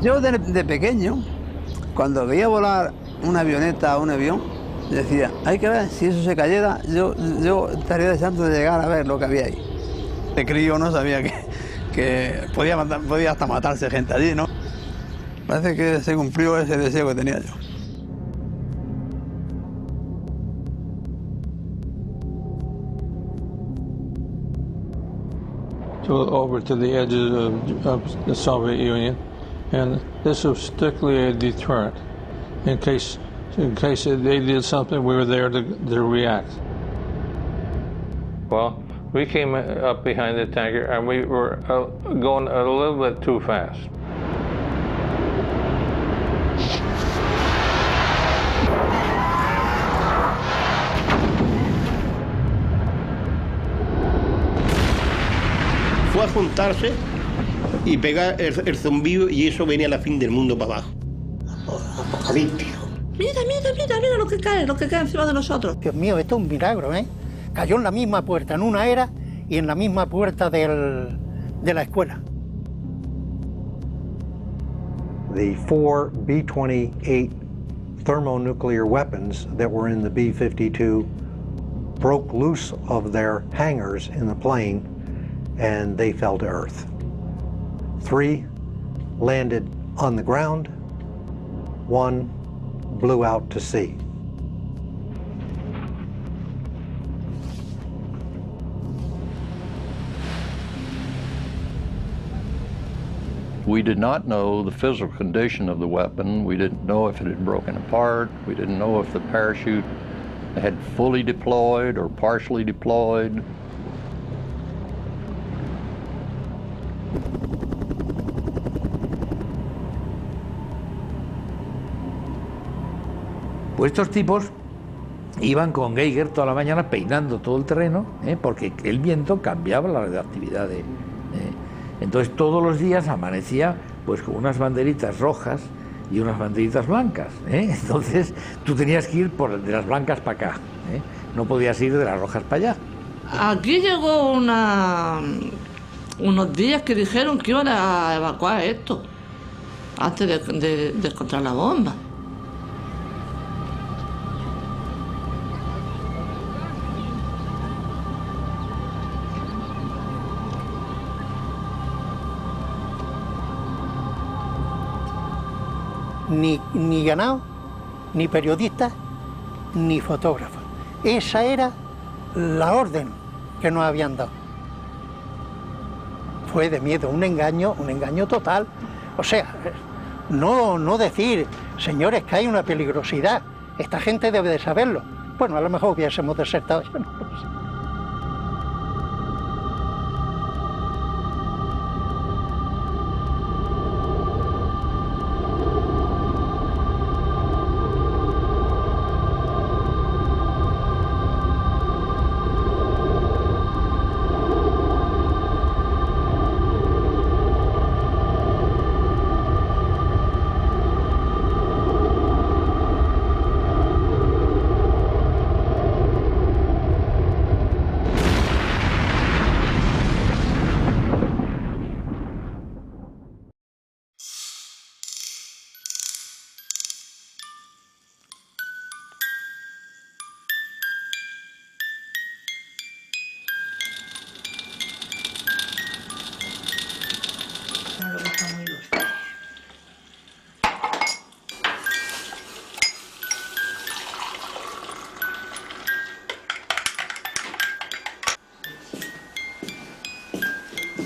Yo de pequeño, cuando veía volar una avioneta o un avión, decía, hay que ver, si eso se cayera, yo estaría deseando de llegar a ver lo que había ahí. De crío no sabía que podía hasta matarse gente allí, ¿no? Parece que se cumplió ese deseo que tenía yo. Over to the edges of the Soviet Union, and this was strictly a deterrent. In case they did something, we were there to react. Well, we came up behind the tanker, and we were going a little bit too fast. Fue a juntarse y pegar el zumbido y eso venía la fin del mundo para abajo. Apocalíptico. Mira lo que cae encima de nosotros. Dios mío, esto es un milagro, ¿eh? Cayó en la misma puerta en una era y en la misma puerta de la escuela. The 4 B-28 thermonuclear weapons that were in the B-52 broke loose of their hangars in the plane and they fell to earth. 3 landed on the ground, 1 blew out to sea. We did not know the physical condition of the weapon. We didn't know if it had broken apart. We didn't know if the parachute had fully deployed or partially deployed. Pues estos tipos iban con Geiger toda la mañana peinando todo el terreno, porque el viento cambiaba la radioactividad. Entonces todos los días amanecía pues con unas banderitas rojas y unas banderitas blancas. Entonces tú tenías que ir de las blancas para acá, no podías ir de las rojas para allá. Aquí llegó unos días que dijeron que iban a evacuar esto antes de encontrar la bomba. Ni ganado, ni periodistas, ni fotógrafos. Esa era la orden que nos habían dado. Fue de miedo, un engaño total. O sea, no decir, señores, que hay una peligrosidad, esta gente debe de saberlo. Bueno, a lo mejor hubiésemos desertado, yo no lo sé.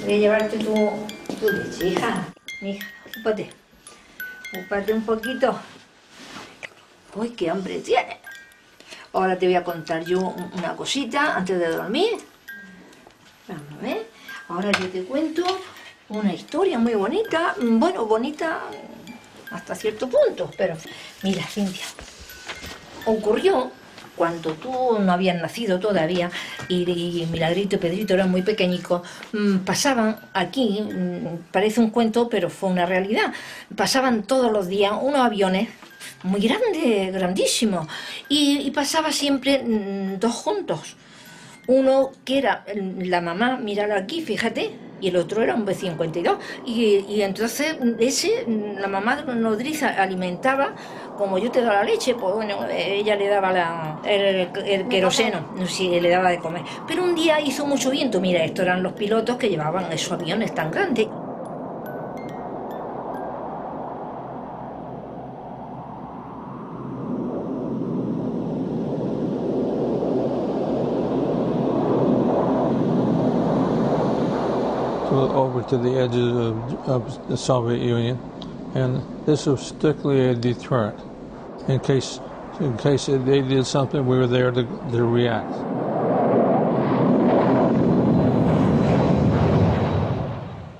Voy a llevarte tu leche, hija. Mija, ocúpate un poquito. Uy, qué hambre tienes. Ahora te voy a contar yo una cosita antes de dormir. Vamos a ver. Ahora yo te cuento una historia muy bonita. Bueno, bonita hasta cierto punto, pero... Mira, Cintia, ocurrió cuando tú no habías nacido todavía y Milagrito y Pedrito eran muy pequeñicos, pasaban aquí, parece un cuento, pero fue una realidad, pasaban todos los días unos aviones muy grandes, grandísimos, y pasaba siempre dos juntos. Uno que era la mamá, míralo aquí, fíjate, y el otro era un B-52. Y entonces la mamá nodriza alimentaba, como yo te doy la leche, pues bueno, ella le daba el queroseno, sí, le daba de comer. Pero un día hizo mucho viento, mira, estos eran los pilotos que llevaban esos aviones tan grandes. Over to the edges of the Soviet Union, and this was strictly a deterrent. In case they did something, we were there to react.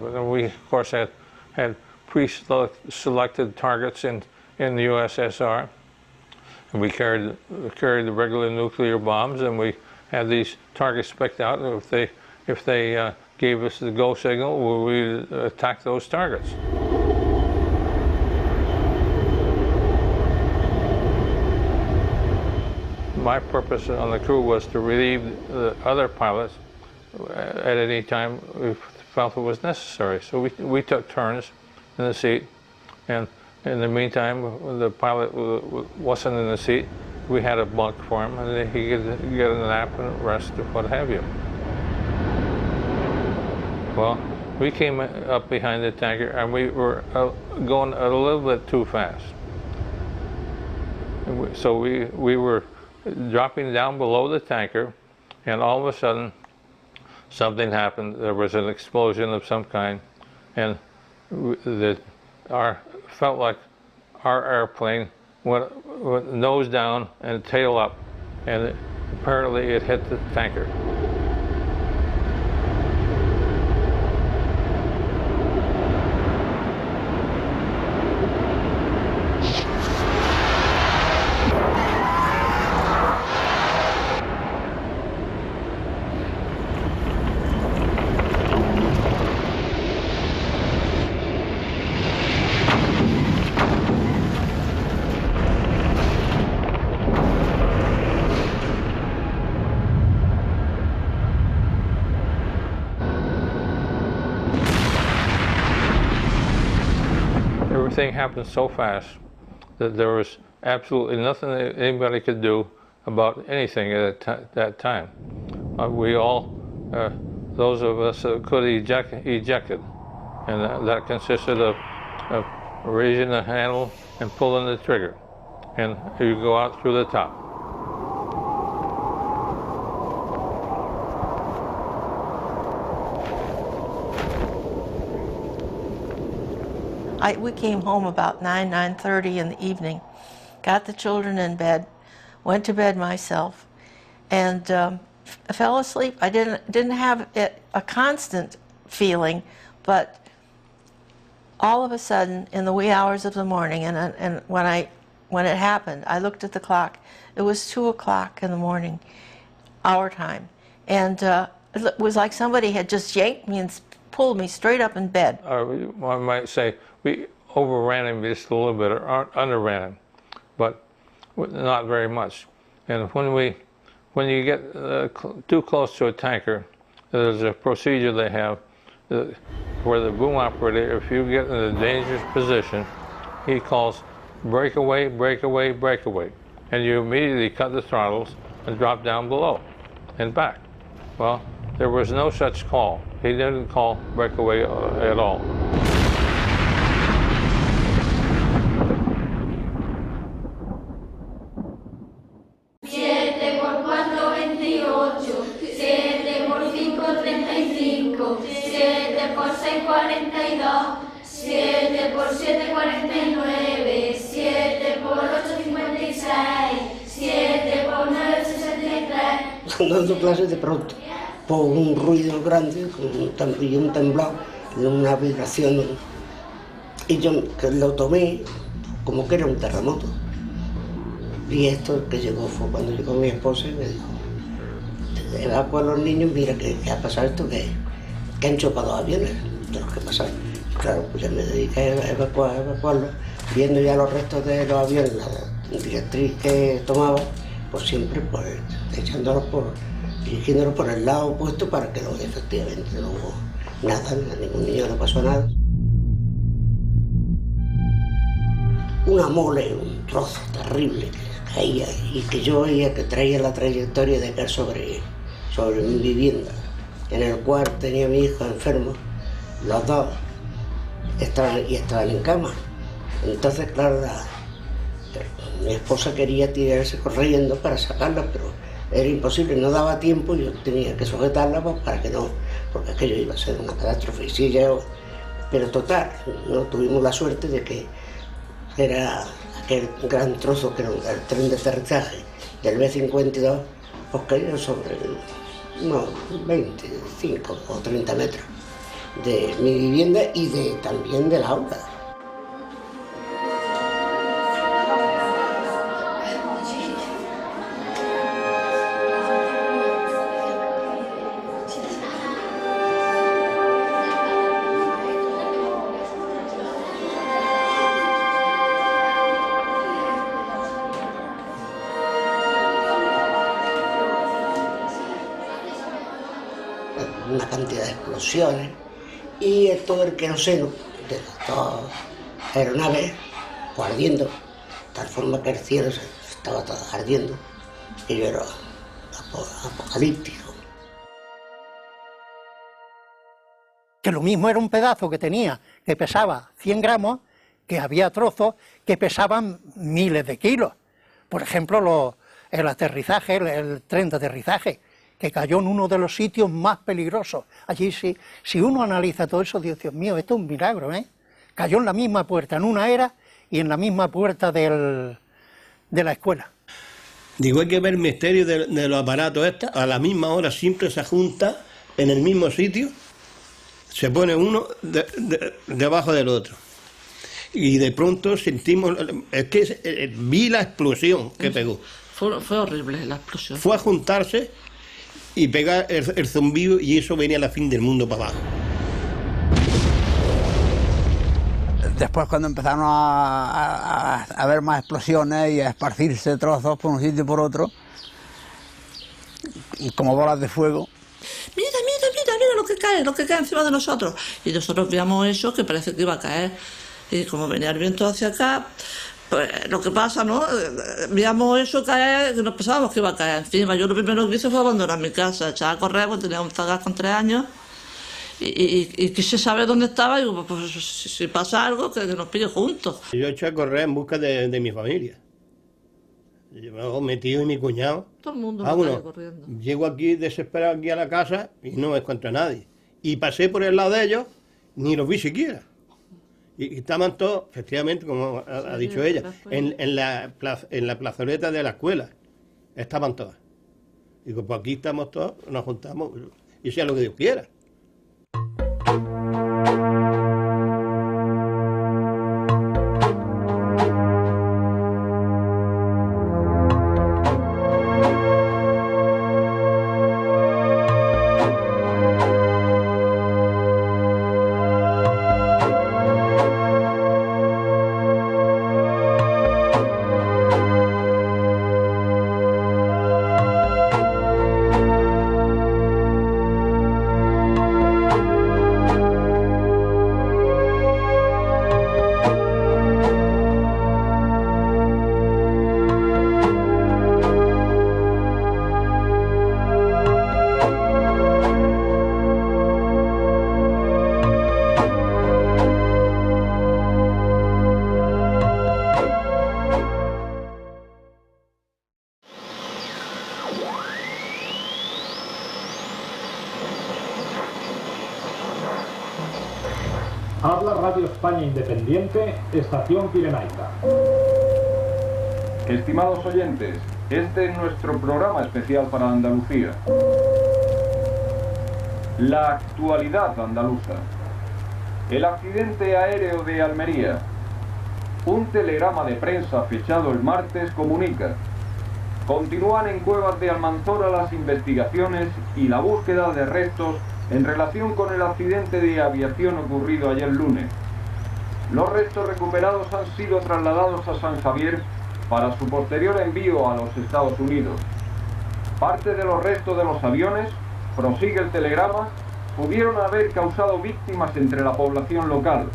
We, of course, had pre-selected targets in the USSR. And we carried the regular nuclear bombs, and we had these targets picked out. If they gave us the go signal, we attack those targets. My purpose on the crew was to relieve the other pilots at any time we felt it was necessary. So we took turns in the seat, and in the meantime, when the pilot wasn't in the seat, we had a bunk for him, and he could get a nap and rest or what have you. Well, we came up behind the tanker, and we were going a little bit too fast. So we were dropping down below the tanker, and all of a sudden, something happened. There was an explosion of some kind, and felt like our airplane went nose down and tail up, and apparently it hit the tanker. Everything happened so fast that there was absolutely nothing that anybody could do about anything at that time. We all, those of us could ejected, and that consisted of raising the handle and pulling the trigger, and you go out through the top. We came home about 9:30 in the evening, got the children in bed, went to bed myself, and fell asleep. I didn't have a constant feeling, but all of a sudden, in the wee hours of the morning, and when it happened, I looked at the clock. It was 2 o'clock in the morning, our time, and it was like somebody had just yanked me and pulled me straight up in bed. I might say we overran him just a little bit, or underran him, but not very much. And when you get too close to a tanker, there's a procedure they have where the boom operator, if you get in a dangerous position, he calls breakaway, breakaway, breakaway, and you immediately cut the throttles and drop down below and back. Well, there was no such call. He didn't call breakaway at all. Dando clases de pronto, por un ruido grande, un temblor, una vibración, y yo que lo tomé como que era un terremoto. Y esto que llegó fue cuando llegó mi esposa y me dijo, evacúa a los niños, mira que ha pasado esto, que han chocado aviones de los que pasaron. Claro, pues ya me dediqué a evacuarlos, viendo ya los restos de los aviones, la directriz que tomaba, pues siempre dirigiéndolos por el lado opuesto para que efectivamente Nada, a ningún niño le pasó nada. Una mole, un trozo terrible que caía y que yo veía que traía la trayectoria de caer sobre mi vivienda, en el cual tenía a mi hijo enfermo. Los dos estaban en cama. Entonces, claro, mi esposa quería tirarse corriendo para sacarla, pero era imposible, no daba tiempo, yo tenía que sujetarla pues, para que no, porque aquello iba a ser una catástrofe. Sí, pero total, no tuvimos la suerte de que era aquel gran trozo que era el tren de aterrizaje del B-52, pues cayó sobre unos 25 o 30 metros de mi vivienda y también del aula. Una cantidad de explosiones y todo el queroseno de las dos aeronaves pues, ardiendo, de tal forma que el cielo estaba todo ardiendo y yo era apocalíptico. Que lo mismo era un pedazo que tenía, que pesaba 100 gramos, que había trozos que pesaban miles de kilos. Por ejemplo, el aterrizaje, el tren de aterrizaje, que cayó en uno de los sitios más peligrosos. Allí, si uno analiza todo eso, Dios mío, esto es un milagro, ¿eh? Cayó en la misma puerta, en una era, y en la misma puerta de la escuela. Digo, hay que ver el misterio de los aparatos estos, a la misma hora siempre se junta en el mismo sitio, se pone uno debajo del otro. Y de pronto sentimos, es que vi la explosión que pegó. Fue horrible la explosión. Fue a juntarse y pegar el zumbido y eso venía a la fin del mundo para abajo. Después cuando empezaron a ver más explosiones y a esparcirse trozos por un sitio y por otro, y como bolas de fuego. Mira lo que cae encima de nosotros. Y nosotros veíamos eso que parece que iba a caer. Y como venía el viento hacia acá, pues lo que pasa, ¿no? Veíamos eso caer, que nos pensábamos que iba a caer encima. Yo lo primero que hice fue abandonar mi casa, echar a correr, porque tenía un zagal con 3 años. Y quise saber dónde estaba, y digo, pues si pasa algo, que nos pille juntos. Yo eché a correr en busca de mi familia. Yo, mi tío y mi cuñado. Todo el mundo corriendo. Llego aquí desesperado aquí a la casa y no me encuentro a nadie. Y pasé por el lado de ellos, ni los vi siquiera. Y estaban todos, efectivamente, como ha dicho ella, en la plazoleta de la escuela. Estaban todas. Digo, pues aquí estamos todos, nos juntamos, y sea lo que Dios quiera. Habla Radio España Independiente, Estación Pirenaica. Estimados oyentes, este es nuestro programa especial para Andalucía. La actualidad andaluza. El accidente aéreo de Almería. Un telegrama de prensa fechado el martes comunica: continúan en Cuevas de Almanzora las investigaciones y la búsqueda de restos en relación con el accidente de aviación ocurrido ayer lunes. Los restos recuperados han sido trasladados a San Javier para su posterior envío a los Estados Unidos. Parte de los restos de los aviones, prosigue el telegrama, pudieron haber causado víctimas entre la población local,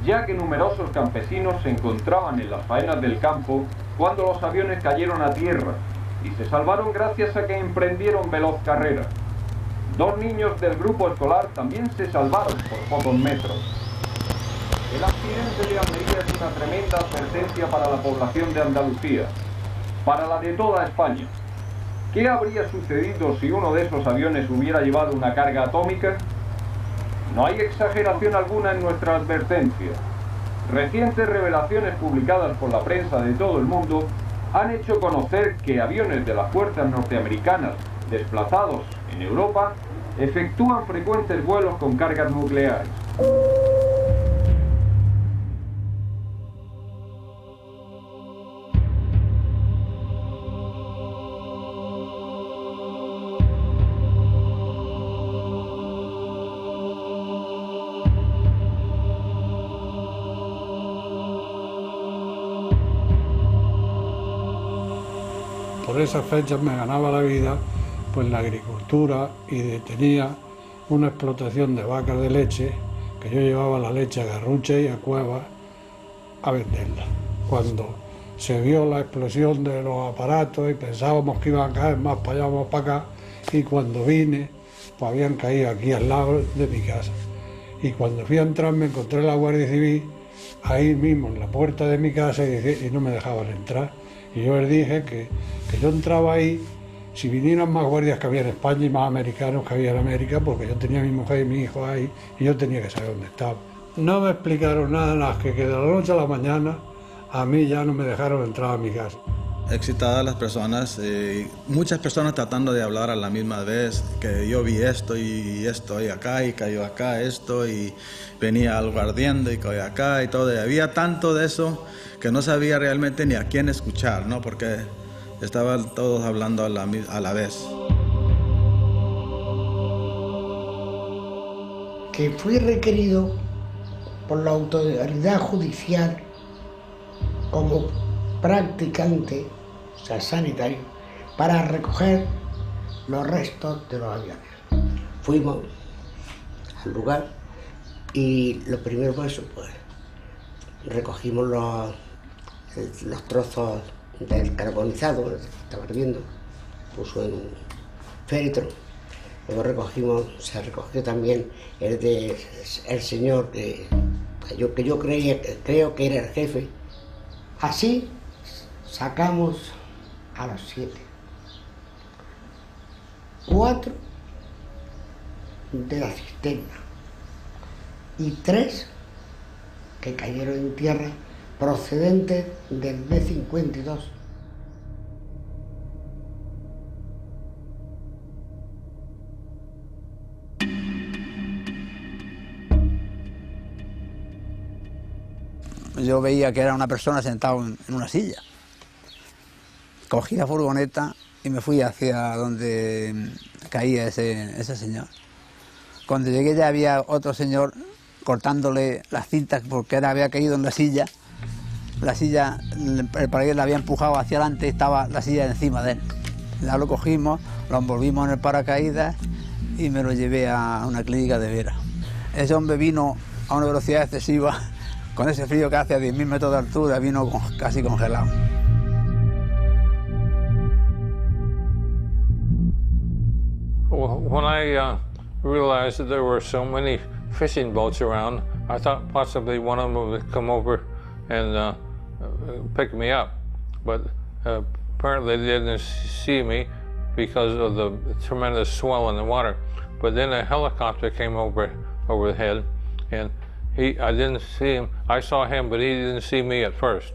ya que numerosos campesinos se encontraban en las faenas del campo cuando los aviones cayeron a tierra y se salvaron gracias a que emprendieron veloz carrera. 2 niños del grupo escolar también se salvaron por pocos metros. El accidente de Almería es una tremenda advertencia para la población de Andalucía, para la de toda España. ¿Qué habría sucedido si uno de esos aviones hubiera llevado una carga atómica? No hay exageración alguna en nuestra advertencia. Recientes revelaciones publicadas por la prensa de todo el mundo han hecho conocer que aviones de las fuerzas norteamericanas desplazados en Europa efectúan frecuentes vuelos con cargas nucleares. Por esas fechas me ganaba la vida pues la agricultura y tenía una explotación de vacas de leche, que yo llevaba la leche a Garrucha y a Cuevas a venderla. Cuando se vio la explosión de los aparatos y pensábamos que iban a caer más para allá, más para acá, y cuando vine, pues habían caído aquí al lado de mi casa. Y cuando fui a entrar me encontré la Guardia Civil ahí mismo en la puerta de mi casa y no me dejaban entrar. Y yo les dije que yo entraba ahí si vinieran más guardias que había en España y más americanos que había en América, porque yo tenía a mi mujer y mi hijo ahí y yo tenía que saber dónde estaba. No me explicaron nada más que de la noche a la mañana a mí ya no me dejaron entrar a mi casa. Excitadas las personas, muchas personas tratando de hablar a la misma vez, que yo vi esto y acá y cayó acá esto y venía algo ardiendo y cayó acá y todo. Y había tanto de eso que no sabía realmente ni a quién escuchar, ¿no? Porque estaban todos hablando a la vez. Que fui requerido por la autoridad judicial como practicante, o sea, sanitario, para recoger los restos de los aviones. Fuimos al lugar y lo primero fue eso, pues recogimos los trozos del carbonizado, que estaba ardiendo, puso en un féretro. Luego se recogió también el señor que yo creo que era el jefe. Así sacamos a los 7. 4 de la cisterna y 3 que cayeron en tierra procedentes del B-52. Yo veía que era una persona sentada en una silla. Cogí la furgoneta y me fui hacia donde caía ese señor. Cuando llegué ya había otro señor cortándole las cintas porque había caído en la silla. La silla, el paracaídas la había empujado hacia adelante y estaba la silla encima de él. Ya lo cogimos, lo envolvimos en el paracaídas y me lo llevé a una clínica de Vera. Ese hombre vino a una velocidad excesiva, con ese frío que hace a 10.000 metros de altura, vino casi congelado. When I realized that there were so many fishing boats around, I thought possibly one of them would come over and pick me up. But apparently they didn't see me because of the tremendous swell in the water. But then a helicopter came overhead, and I didn't see him. I saw him, but he didn't see me at first.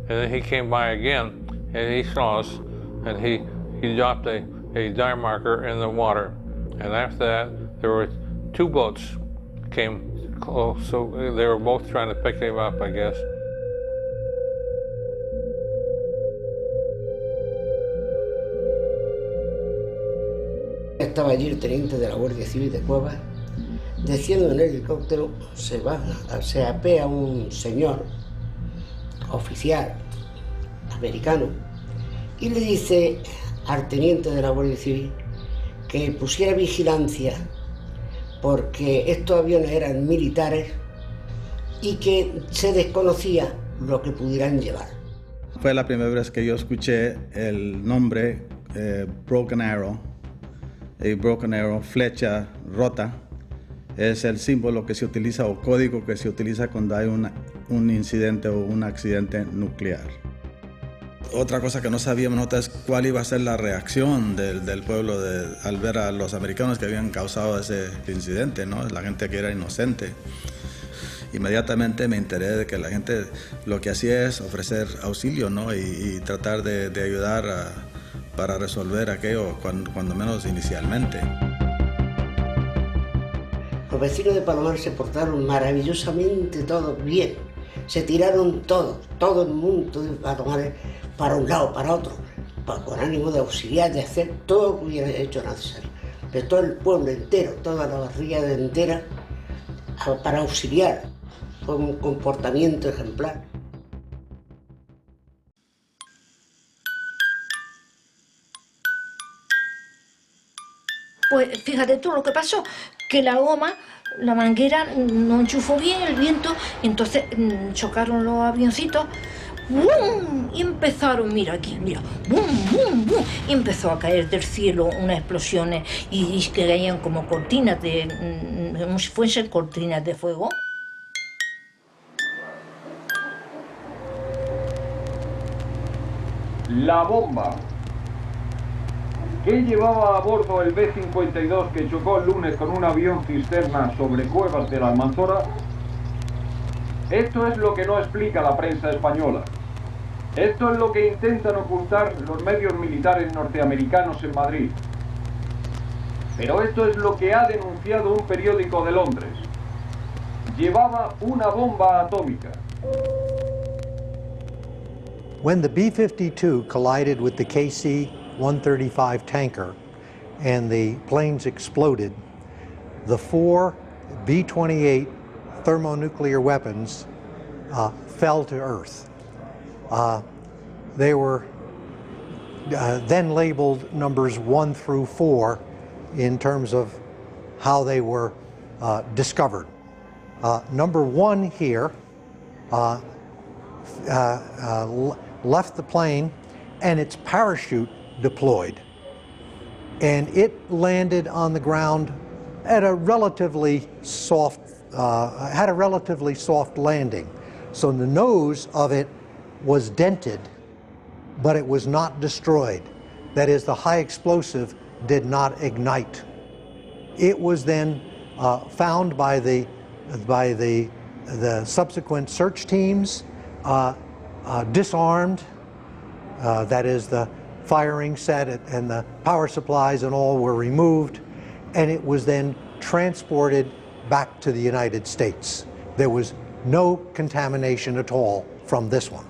And then he came by again, and he saw us, and he dropped a dive marker in the water. And after that, there were 2 boats came close, so they were both trying to pick him up, I guess. Estaba allí el teniente de la Guardia Civil de Cuevas. Desciendo en el helicóptero, se apea un señor oficial americano y le dice al teniente de la Guardia Civil que pusiera vigilancia porque estos aviones eran militares y que se desconocía lo que pudieran llevar. Fue la primera vez que yo escuché el nombre Broken Arrow. Broken Arrow, flecha rota, es el símbolo que se utiliza o código que se utiliza cuando hay un incidente o un accidente nuclear. Otra cosa que no sabíamos nosotros es cuál iba a ser la reacción del pueblo al ver a los americanos que habían causado ese incidente, ¿no? La gente que era inocente. Inmediatamente me enteré de que la gente lo que hacía es ofrecer auxilio, ¿no? y tratar de ayudar para resolver aquello, cuando menos inicialmente. Los vecinos de Palomar se portaron maravillosamente todos bien. Se tiraron todo el mundo de Palomares para un lado, para otro, con ánimo de auxiliar, de hacer todo lo que hubiera hecho necesario. De todo el pueblo entero, toda la barriada entera, para auxiliar con un comportamiento ejemplar. Pues fíjate tú lo que pasó, que la goma, la manguera no enchufó bien el viento, entonces chocaron los avioncitos, ¡bum! Y empezaron, mira aquí, mira, ¡bum, bum, bum! Y empezó a caer del cielo unas explosiones y que caían como cortinas como si fuesen cortinas de fuego. La bomba. ¿Qué llevaba a bordo el B-52 que chocó el lunes con un avión cisterna sobre Cuevas de la Almanzora? Esto es lo que no explica la prensa española. Esto es lo que intentan ocultar los medios militares norteamericanos en Madrid. Pero esto es lo que ha denunciado un periódico de Londres. Llevaba una bomba atómica. When the B-52 collided with the KC-135 tanker and the planes exploded, the 4 B-28 thermonuclear weapons fell to Earth. They were then labeled numbers 1 through 4 in terms of how they were discovered. Number 1 here left the plane and its parachute deployed. And it landed on the ground at a relatively soft, had a relatively soft landing. So the nose of it was dented, but it was not destroyed. That is, the high explosive did not ignite. It was then found by the subsequent search teams, disarmed, that is, the firing set and the power supplies and all were removed, and it was then transported back to the United States. There was no contamination at all from this one.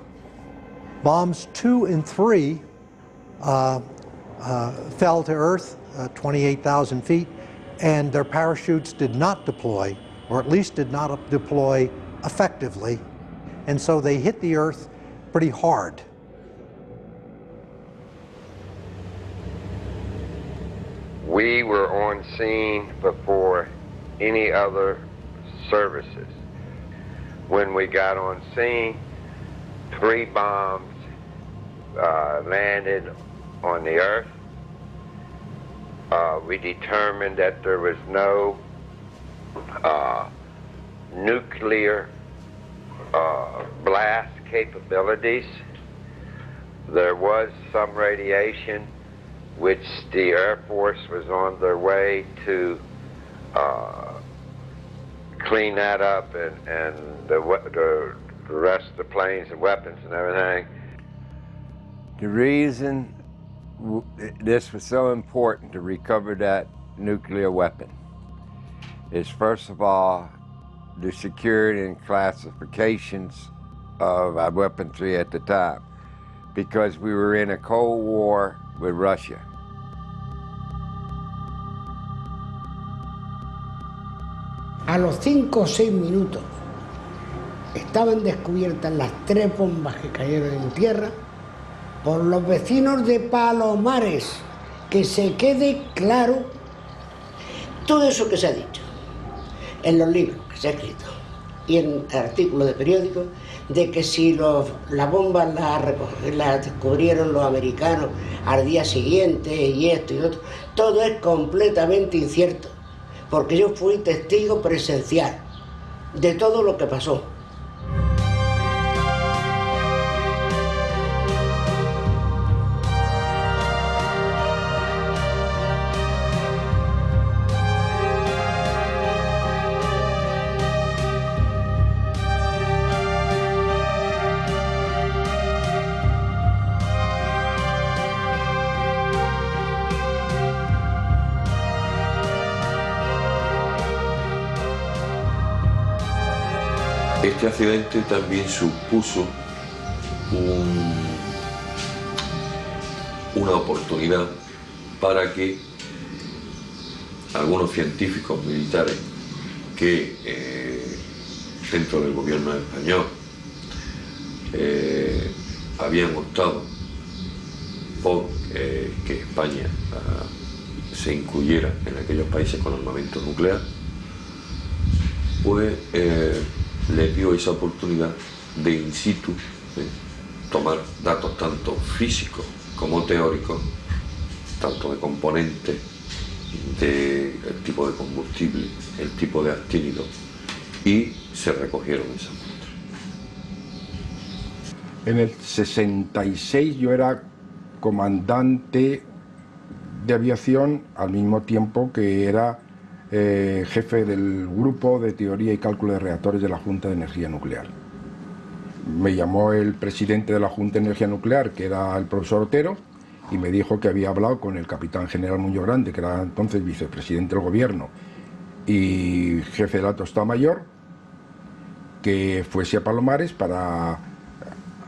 Bombs 2 and 3 fell to Earth, 28,000 feet, and their parachutes did not deploy, or at least did not deploy effectively, and so they hit the Earth pretty hard. We were on scene before any other services. When we got on scene, 3 bombs landed on the Earth. We determined that there was no nuclear blast capabilities. There was some radiation, which the Air Force was on their way to clean that up, and the rest of the planes and weapons and everything. The reason this was so important to recover that nuclear weapon is, first of all, the security and classifications of our weaponry at the time, because we were in a Cold War with Russia. A los 5 o 6 minutos estaban descubiertas las 3 bombas que cayeron en tierra por los vecinos de Palomares. Que se quede claro todo eso que se ha dicho. en los libros que se ha escrito y en artículos de periódicos, de que si las bombas las descubrieron los americanos al día siguiente y esto y otro, todo es completamente incierto, porque yo fui testigo presencial de todo lo que pasó. Este accidente también supuso una oportunidad para que algunos científicos militares que dentro del gobierno español habían optado por que España se incluyera en aquellos países con armamento nuclear, pues le dio esa oportunidad de in situ tomar datos tanto físicos como teóricos, tanto de componentes, del tipo de combustible, el tipo de actínido, y se recogieron esas muestras. En el 66 yo era comandante de aviación al mismo tiempo que era jefe del grupo de teoría y cálculo de reactores de la Junta de Energía Nuclear. Me llamó el presidente de la Junta de Energía Nuclear, que era el profesor Otero, y me dijo que había hablado con el capitán general Muñoz Grande, que era entonces vicepresidente del gobierno y jefe de la Alto Estado Mayor, que fuese a Palomares para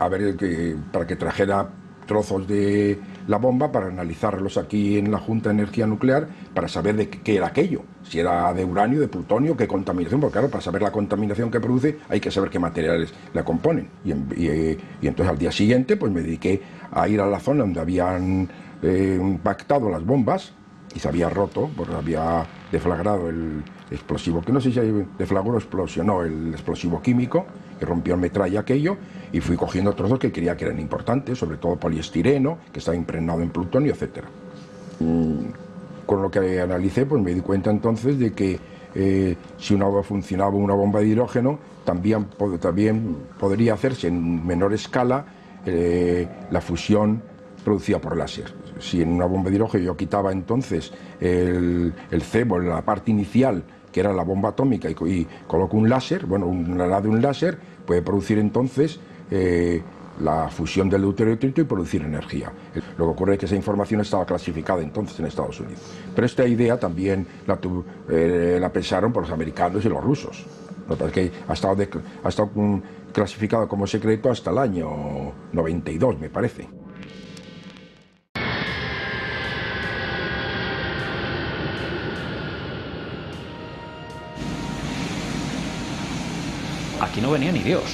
que trajera trozos de la bomba para analizarlos aquí en la Junta de Energía Nuclear para saber de qué era aquello, si era de uranio, de plutonio, qué contaminación, porque claro, para saber la contaminación que produce hay que saber qué materiales la componen. Y entonces al día siguiente pues me dediqué a ir a la zona donde habían impactado las bombas y se había roto, porque había deflagrado el explosivo, que no sé si deflagró o explosionó el explosivo químico, que rompió el metralla aquello, y fui cogiendo trozos que creía que eran importantes, sobre todo poliestireno, que estaba impregnado en plutonio, etc. Con lo que analicé, pues me di cuenta entonces de que si funcionaba una bomba de hidrógeno, también podría hacerse en menor escala la fusión producida por láser. Si en una bomba de hidrógeno yo quitaba entonces el cebo, la parte inicial, que era la bomba atómica, y coloco un láser, bueno, una de un láser, puede producir entonces la fusión del deuterio y trito y producir energía. Lo que ocurre es que esa información estaba clasificada entonces en Estados Unidos. Pero esta idea también la pensaron por los americanos y los rusos. Lo que pasa es que ha estado clasificado como secreto hasta el año 92, me parece. Aquí no venía ni Dios.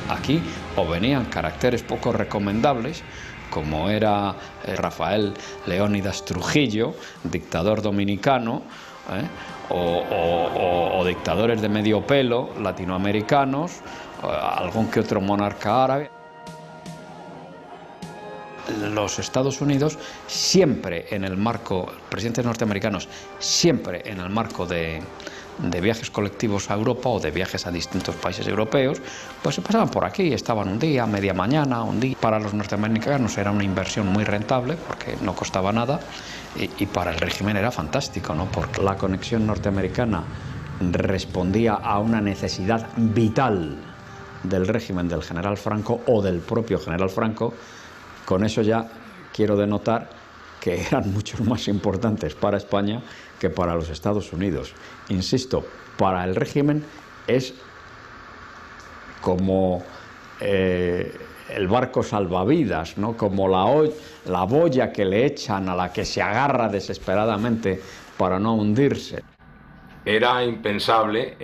Aquí o venían caracteres poco recomendables, como era Rafael Leónidas Trujillo, dictador dominicano, o dictadores de medio pelo latinoamericanos, algún que otro monarca árabe. Los Estados Unidos siempre en el marco, presidentes norteamericanos siempre en el marco de viajes colectivos a Europa o de viajes a distintos países europeos, pues se pasaban por aquí, estaban un día, media mañana, un día. Para los norteamericanos era una inversión muy rentable porque no costaba nada y para el régimen era fantástico, ¿no? Porque la conexión norteamericana respondía a una necesidad vital del régimen del general Franco o del propio general Franco. Con eso ya quiero denotar que eran mucho más importantes para España que para los Estados Unidos. Insisto, para el régimen es como el barco salvavidas, ¿no? Como la boya que le echan a la que se agarra desesperadamente para no hundirse. Era impensable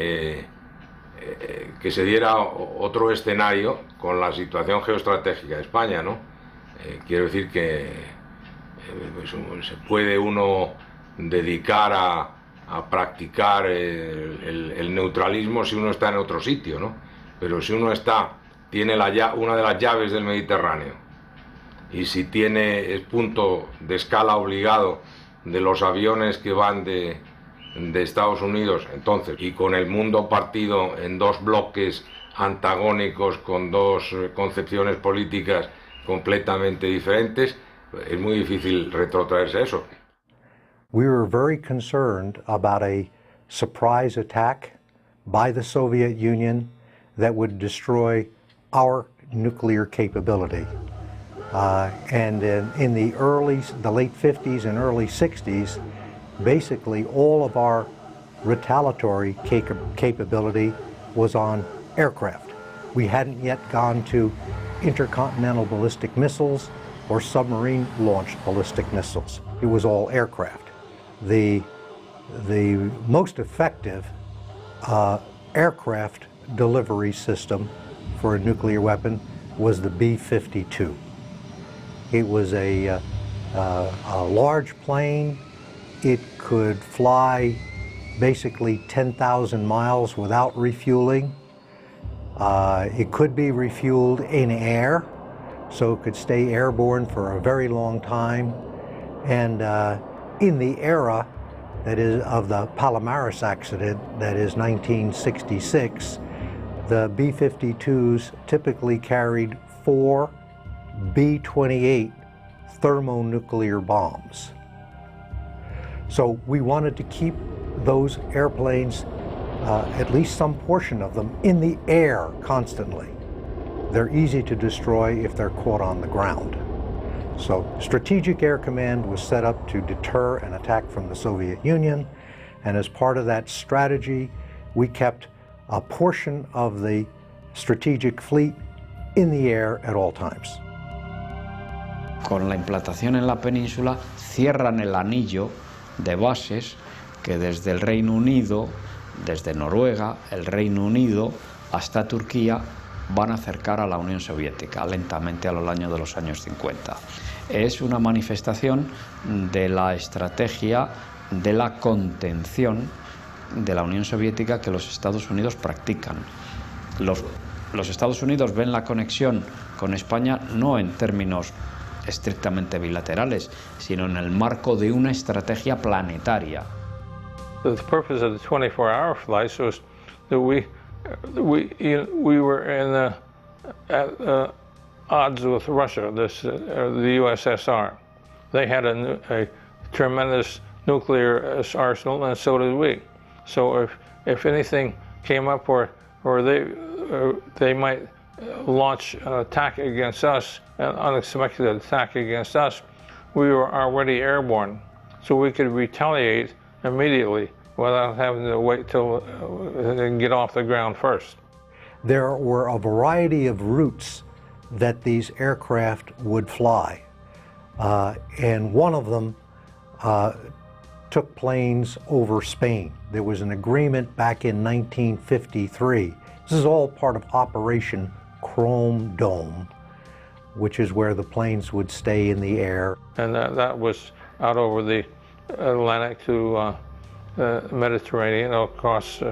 que se diera otro escenario con la situación geoestratégica de España, ¿no? Quiero decir que pues, se puede uno dedicar a practicar el neutralismo si uno está en otro sitio, ¿no? Pero si uno tiene una de las llaves del Mediterráneo y si es punto de escala obligado de los aviones que van de Estados Unidos, entonces, y con el mundo partido en dos bloques antagónicos con dos concepciones políticas completamente diferentes, es muy difícil retrotraerse a eso. We were very concerned about a surprise attack by the Soviet Union that would destroy our nuclear capability. And in the late 50s and early 60s, basically all of our retaliatory capability was on aircraft. We hadn't yet gone to intercontinental ballistic missiles or submarine-launched ballistic missiles. It was all aircraft. The most effective aircraft delivery system for a nuclear weapon was the B-52. It was a large plane. It could fly basically 10,000 miles without refueling. It could be refueled in air, so it could stay airborne for a very long time. And in the era that is of the Palomares accident, that is 1966, the B-52s typically carried 4 B-28 thermonuclear bombs. So we wanted to keep those airplanes, at least some portion of them, in the air constantly. They're easy to destroy if they're caught on the ground. So Strategic Air Command was set up to deter an attack from the Soviet Union, and as part of that strategy, we kept a portion of the strategic fleet in the air at all times. Con la implantación en la península cierran el anillo de bases que desde el Reino Unido, desde Noruega, el Reino Unido hasta Turquía van a acercar a la Unión Soviética lentamente a lo largo de los años 50. Es una manifestación de la estrategia de la contención de la Unión Soviética que los Estados Unidos practican. Los Estados Unidos ven la conexión con España no en términos estrictamente bilaterales, sino en el marco de una estrategia planetaria. The purpose of the 24-hour flights was that we were at odds with Russia, the USSR. They had a tremendous nuclear arsenal, and so did we. So if anything came up, or they might launch an attack against us, an unexpected attack against us, we were already airborne, so we could retaliate immediately without having to wait till get off the ground first. There were a variety of routes that these aircraft would fly, and one of them took planes over Spain. There was an agreement back in 1953. This is all part of Operation Chrome Dome, which is where the planes would stay in the air. And that was out over the Atlantic to Mediterranean, across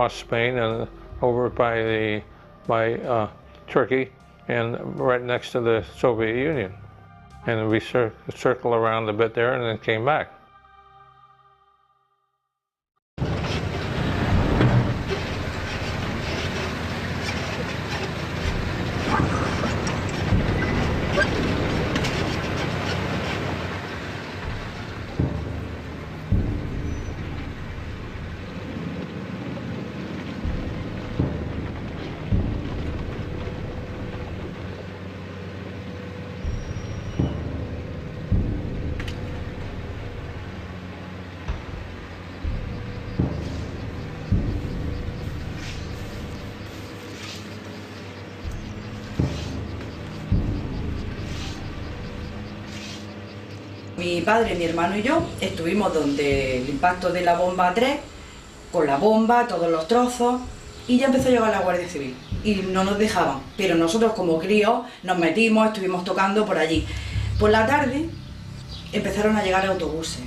Spain, and over by Turkey, and right next to the Soviet Union. And we circled around a bit there and then came back. Mi padre, mi hermano y yo estuvimos donde el impacto de la bomba 3, con la bomba, todos los trozos, y ya empezó a llegar la Guardia Civil y no nos dejaban, pero nosotros como críos nos metimos, estuvimos tocando por allí. Por la tarde empezaron a llegar autobuses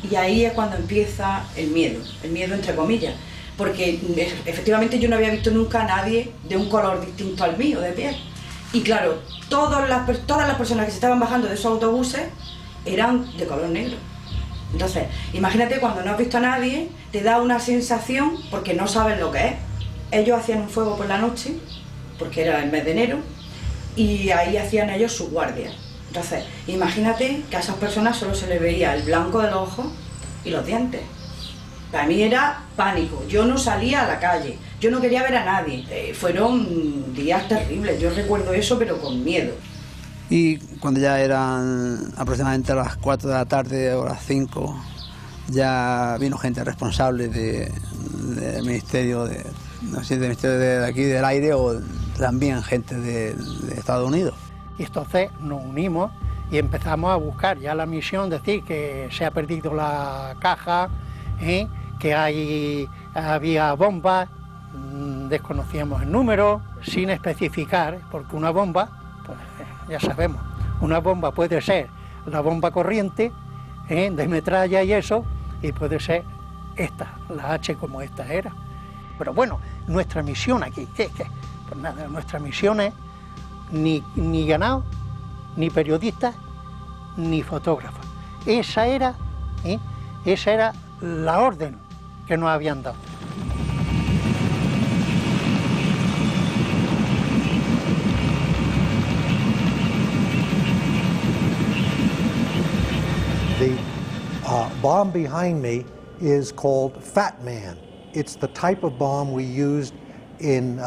Y ahí es cuando empieza el miedo entre comillas, porque efectivamente yo no había visto nunca a nadie de un color distinto al mío de piel. Y claro, todas las personas que se estaban bajando de esos autobuses eran de color negro. Entonces, imagínate cuando no has visto a nadie, te da una sensación porque no sabes lo que es. Ellos hacían un fuego por la noche, porque era el mes de enero, y ahí hacían ellos su guardia. Entonces, imagínate que a esas personas solo se les veía el blanco de los ojos y los dientes. Para mí era pánico, yo no salía a la calle, yo no quería ver a nadie. Fueron días terribles, yo recuerdo eso pero con miedo. Y cuando ya eran aproximadamente a las 4 de la tarde o las 5, ya vino gente responsable del Ministerio no sé, del Ministerio de aquí del Aire o también gente de Estados Unidos. Y entonces nos unimos y empezamos a buscar ya la misión, decir que se ha perdido la caja, que había bombas, desconocíamos el número, sin especificar, porque una bomba, pues ya sabemos, una bomba puede ser la bomba corriente, de metralla y eso, y puede ser esta, la H como esta era. Pero bueno, nuestra misión aquí, ¿qué? Pues nada, nuestra misión es ni ganado, ni periodistas, ni fotógrafos. Esa era la orden que nos habían dado. The bomb behind me is called Fat Man. It's the type of bomb we used in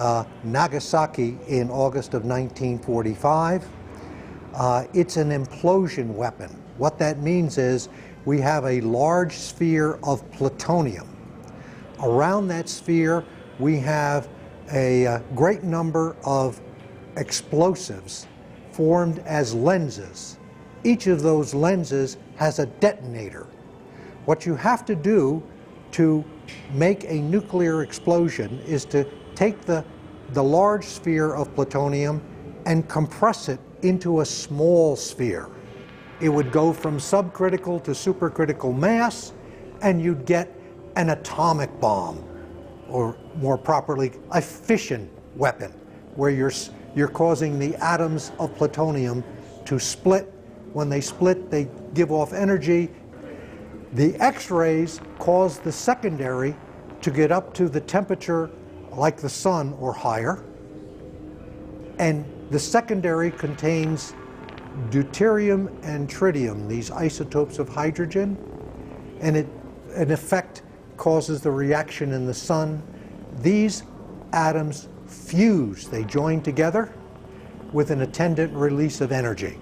Nagasaki in August of 1945. It's an implosion weapon. What that means is we have a large sphere of plutonium. Around that sphere, we have a great number of explosives formed as lenses. Each of those lenses has a detonator. What you have to do to make a nuclear explosion is to take the large sphere of plutonium and compress it into a small sphere. It would go from subcritical to supercritical mass, and you'd get an atomic bomb, or more properly, a fission weapon, where you're causing the atoms of plutonium to split. When they split, they give off energy. The X-rays cause the secondary to get up to the temperature like the sun or higher, and the secondary contains deuterium and tritium, these isotopes of hydrogen, and it, in effect, causes the reaction in the sun. These atoms fuse, they join together with an attendant release of energy.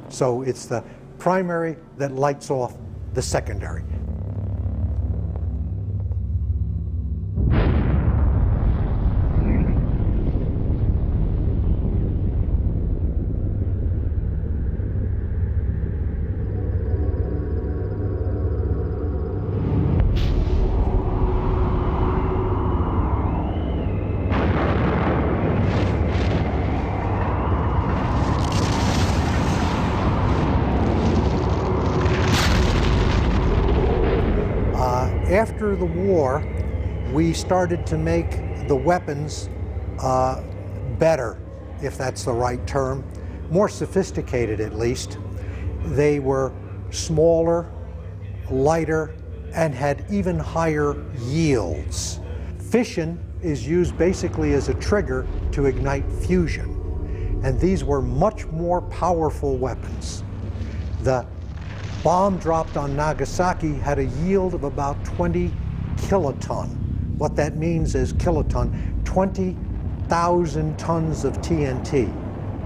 So it's the primary that lights off the secondary. After the war, we started to make the weapons better, if that's the right term, more sophisticated at least. They were smaller, lighter, and had even higher yields. Fission is used basically as a trigger to ignite fusion, and these were much more powerful weapons. The bomb dropped on Nagasaki had a yield of about 20 kiloton. What that means is kiloton, 20,000 tons of TNT,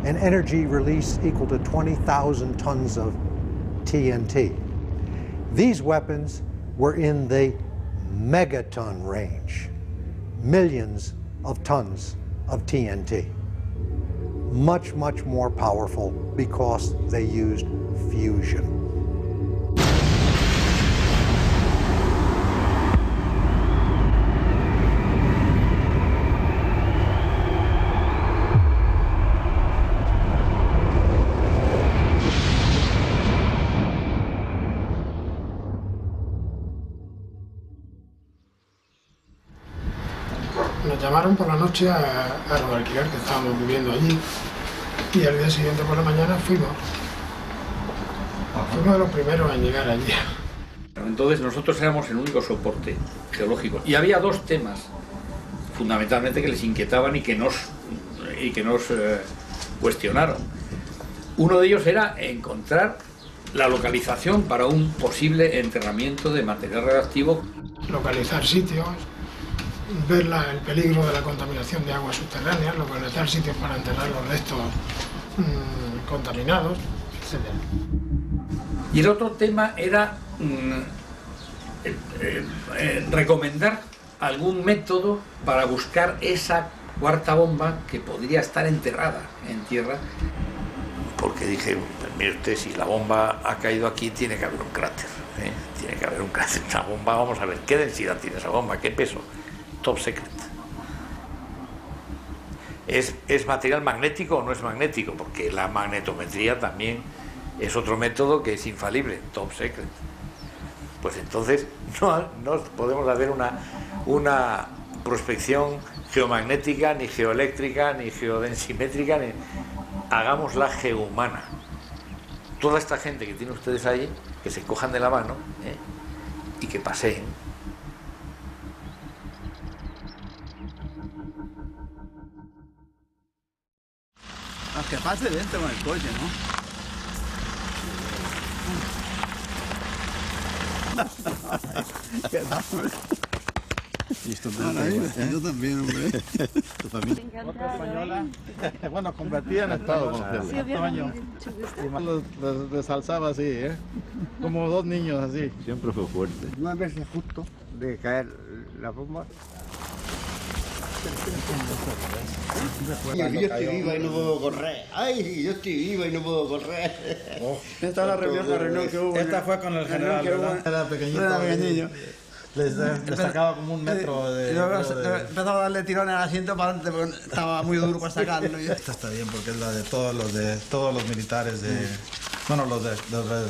an energy release equal to 20,000 tons of TNT. These weapons were in the megaton range, millions of tons of TNT. Much, much more powerful because they used fusion. Nos llamaron por la noche a Rodalquilar, que estábamos viviendo allí, y al día siguiente por la mañana fuimos. Fuimos de los primeros en llegar allí. Entonces nosotros éramos el único soporte geológico. Y había dos temas, fundamentalmente, que les inquietaban y que nos cuestionaron. Uno de ellos era encontrar la localización para un posible enterramiento de material radioactivo. Localizar sitios, ver el peligro de la contaminación de aguas subterráneas, localizar sitios para enterrar los restos contaminados, etc. Y el otro tema era recomendar algún método para buscar esa cuarta bomba que podría estar enterrada en tierra. Porque dije, mire usted, si la bomba ha caído aquí, tiene que haber un cráter. Tiene que haber un cráter. Esa bomba, vamos a ver, ¿qué densidad tiene esa bomba? ¿Qué peso? Top secret. ¿Es material magnético o no es magnético? Porque la magnetometría también es otro método que es infalible, top secret. Pues entonces no podemos hacer una prospección geomagnética, ni geoeléctrica, ni geodensimétrica, hagámosla geohumana. Toda esta gente que tienen ustedes ahí, que se cojan de la mano y que paseen. Aunque pase dentro con el coche, ¿no? ¿Qué tal? Yo también, hombre. ¿Tu familia? Otra española. Bueno, convertía en estado con ustedes. Sí, obviamente. Y les alzaba así, como dos niños así. Siempre fue fuerte. Una vez justo de caer la bomba. Yo estoy viva y no puedo correr. Ay, yo estoy viva y no puedo correr. Esta es la reunión que hubo. Esta fue con el general, ¿verdad? Era pequeñito. Era pequeñillo. Le sacaba como un metro de... Empezó a darle tirones al asiento para adelante porque estaba muy duro para sacarlo. Esta está bien porque es la de todos los militares de... Bueno, los de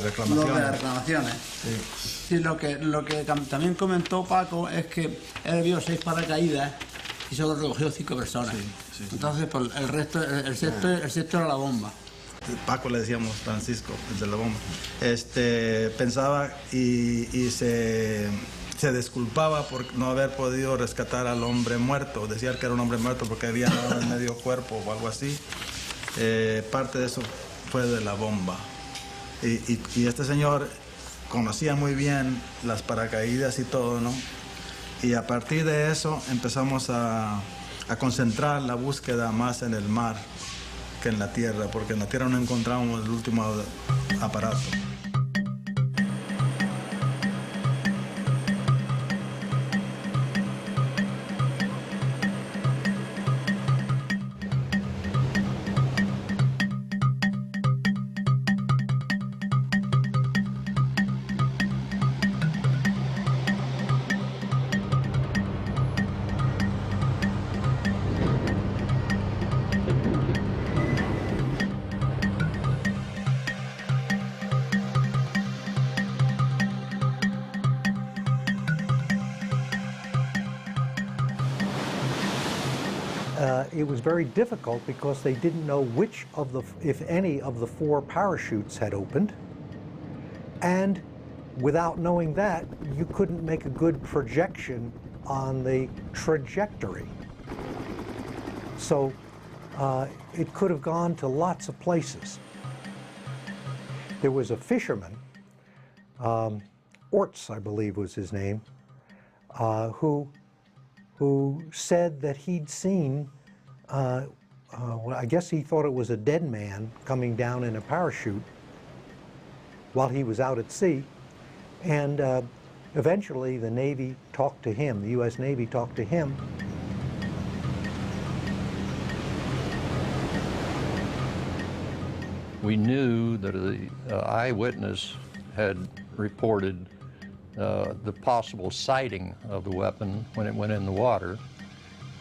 reclamaciones. Los de reclamaciones. Sí. Sí, lo que también comentó Paco es que él vio 6 paracaídas y solo recogió 5 personas. Sí. Entonces, pues, el resto, el sexto era la bomba. Paco le decíamos Francisco, el de la bomba. Pensaba y se disculpaba por no haber podido rescatar al hombre muerto. Decía que era un hombre muerto porque había dado en medio cuerpo o algo así. Parte de eso fue de la bomba. Y este señor conocía muy bien las paracaídas y todo, ¿no? Y a partir de eso empezamos a concentrar la búsqueda más en el mar que en la tierra, porque en la tierra no encontramos el último aparato. It was very difficult because they didn't know which of the, if any, of the 4 parachutes had opened. And without knowing that, you couldn't make a good projection on the trajectory. So it could have gone to lots of places. There was a fisherman, Orts, I believe was his name, who said that he'd seen, well, I guess he thought it was a dead man coming down in a parachute while he was out at sea. And eventually the Navy talked to him, the U.S. Navy talked to him. We knew that the eyewitness had reported the possible sighting of the weapon when it went in the water.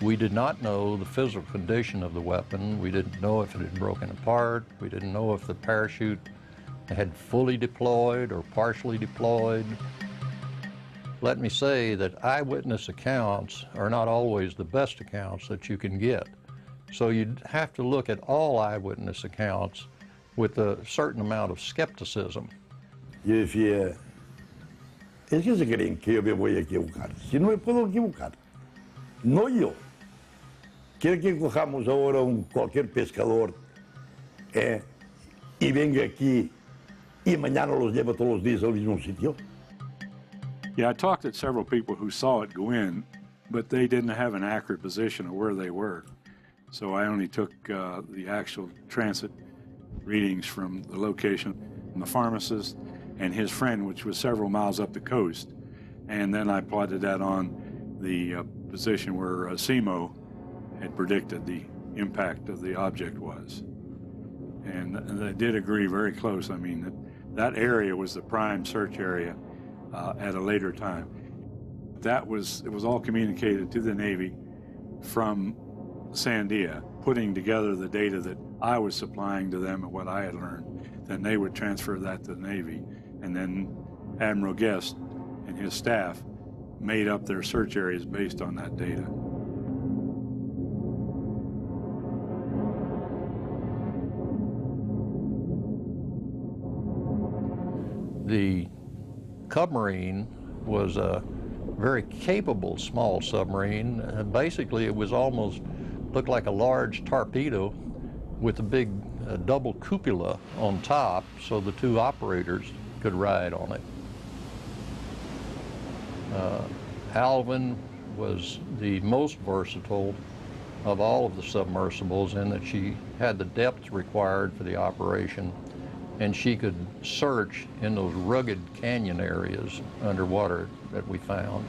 We did not know the physical condition of the weapon. We didn't know if it had broken apart. We didn't know if the parachute had fully deployed or partially deployed. let me say that eyewitness accounts are not always the best accounts that you can get. So you'd have to look at all eyewitness accounts with a certain amount of skepticism. Yo decía, es que se creen que yo me voy a equivocar. Si no me puedo equivocar, no yo. Quiere que cojamos ahora cualquier pescador y venga aquí y mañana los lleva todos los días al mismo sitio. Yeah, I talked to several people who saw it go in, but they didn't have an accurate position of where they were. So I only took the actual transit readings from the location from the pharmacist and his friend, which was several miles up the coast. And then I plotted that on the position where SEMO had predicted the impact of the object was. And they did agree very close. I mean, that area was the prime search area at a later time. It was all communicated to the Navy from Sandia, putting together the data that I was supplying to them and what I had learned. Then they would transfer that to the Navy, and then Admiral Guest and his staff made up their search areas based on that data. The Cubmarine was a very capable small submarine. Basically, it was almost looked like a large torpedo with a big double cupola on top, so the two operators could ride on it. Alvin was the most versatile of all of the submersibles in that she had the depth required for the operation, and she could search in those rugged canyon areas underwater that we found.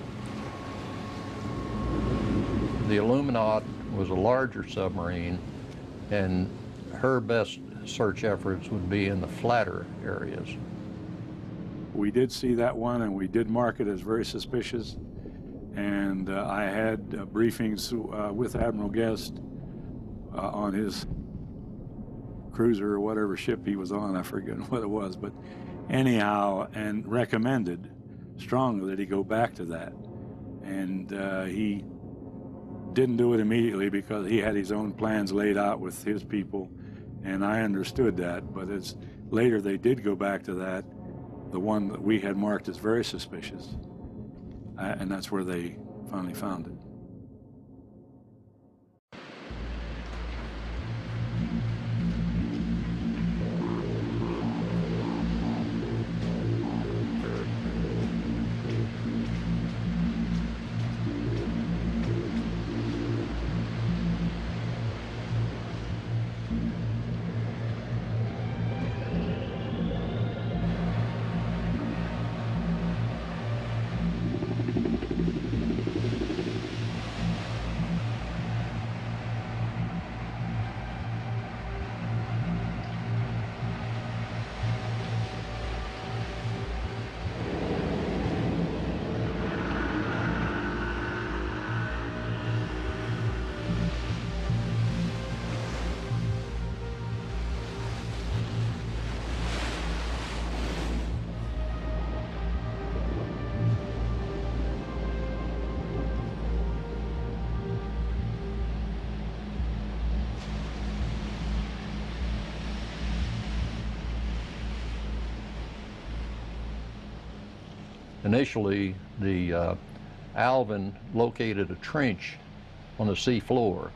The Illuminaut was a larger submarine, and her best search efforts would be in the flatter areas. We did see that one, and we did mark it as very suspicious. And I had briefings with Admiral Guest on his cruiser or whatever ship he was on, I forget what it was, but anyhow, and recommended strongly that he go back to that. And he didn't do it immediately because he had his own plans laid out with his people, and I understood that, but as later they did go back to that, the one that we had marked as very suspicious, and that's where they finally found it. Initially, the Alvin located a trench on the sea floor,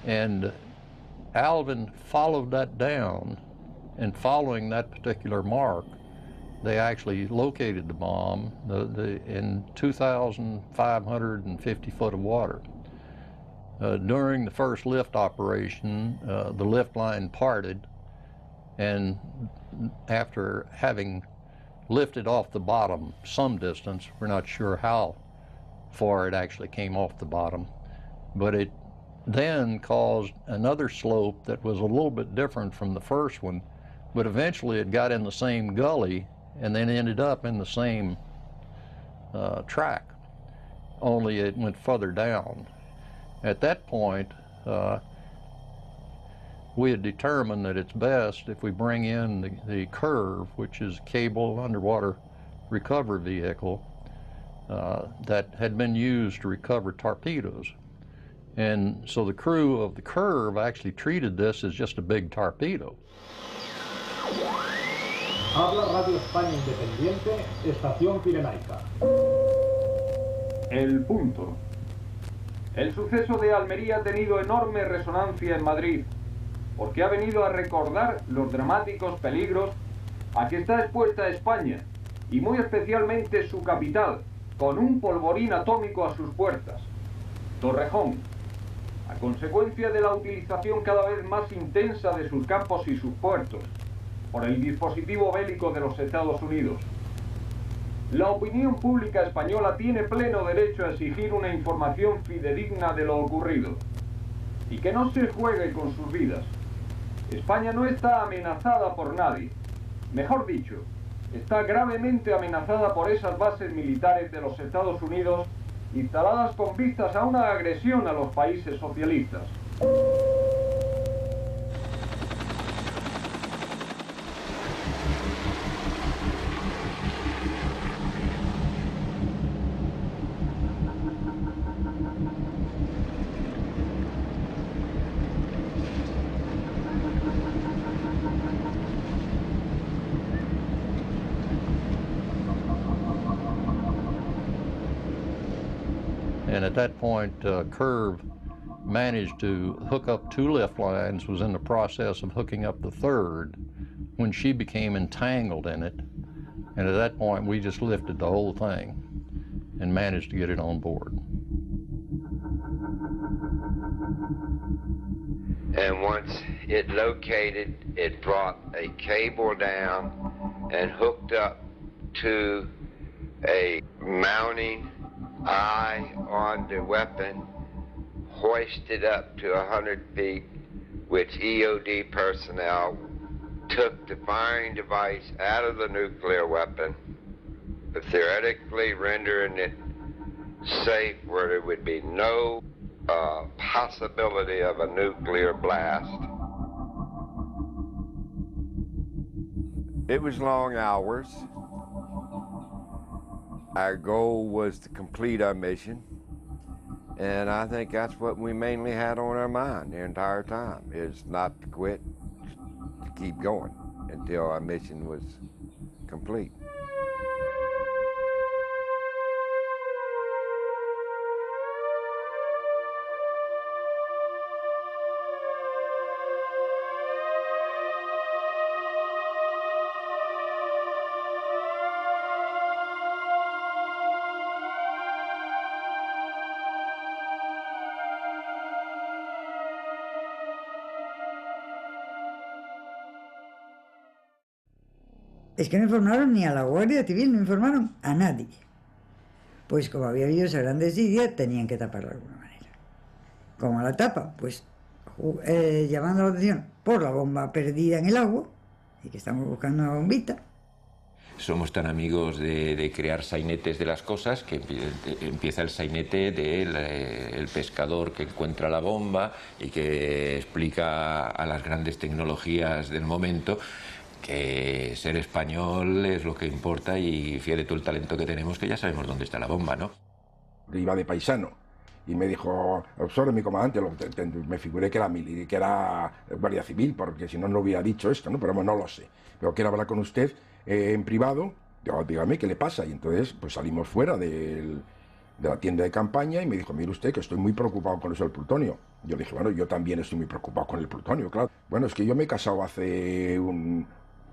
and Alvin followed that down, and following that particular mark, they actually located the bomb in 2,550 foot of water. During the first lift operation, the lift line parted, and after having lifted off the bottom some distance, we're not sure how far it actually came off the bottom, but it then caused another slope that was a little bit different from the first one, but eventually it got in the same gully and then ended up in the same track, only it went further down. At that point, we had determined that it's best if we bring in the Curve, which is a cable underwater recovery vehicle, that had been used to recover torpedoes. And so the crew of the Curve actually treated this as just a big torpedo. Habla Radio España Independiente, Estación Pirenaica. El punto. El suceso de Almería ha tenido enorme resonancia en Madrid, porque ha venido a recordar los dramáticos peligros a que está expuesta España, y muy especialmente su capital, con un polvorín atómico a sus puertas, Torrejón, a consecuencia de la utilización cada vez más intensa de sus campos y sus puertos, por el dispositivo bélico de los Estados Unidos. La opinión pública española tiene pleno derecho a exigir una información fidedigna de lo ocurrido, y que no se juegue con sus vidas. España no está amenazada por nadie. Mejor dicho, está gravemente amenazada por esas bases militares de los Estados Unidos instaladas con vistas a una agresión a los países socialistas. And at that point, Curve managed to hook up 2 lift lines, was in the process of hooking up the 3rd when she became entangled in it. And at that point, we just lifted the whole thing and managed to get it on board. And once it located, it brought a cable down and hooked up to a mounting eye on the weapon, hoisted up to 100 feet, which EOD personnel took the firing device out of the nuclear weapon, theoretically rendering it safe where there would be no possibility of a nuclear blast. It was long hours. Our goal was to complete our mission, and I think that's what we mainly had on our mind the entire time, is not to quit, to keep going until our mission was complete. Es que no informaron ni a la Guardia Civil, no informaron a nadie. Pues como había habido esa gran desidia, tenían que taparla de alguna manera. ¿Cómo la tapa? Pues llamando la atención por la bomba perdida en el agua, y que estamos buscando una bombita. Somos tan amigos de crear sainetes de las cosas que empieza el sainete del pescador que encuentra la bomba y que explica a las grandes tecnologías del momento que ser español es lo que importa, y fíjate tú el talento que tenemos, que ya sabemos dónde está la bomba, ¿no? Iba de paisano y me dijo, observe mi comandante, me figuré que era Guardia Civil, porque si no, no hubiera dicho esto, ¿no? Pero bueno, no lo sé. Pero quiero hablar con usted en privado, dígame qué le pasa. Y entonces pues salimos fuera de la tienda de campaña y me dijo, mire usted que estoy muy preocupado con eso del plutonio. Yo le dije, bueno, yo también estoy muy preocupado con el plutonio, claro. Bueno, es que yo me he casado hace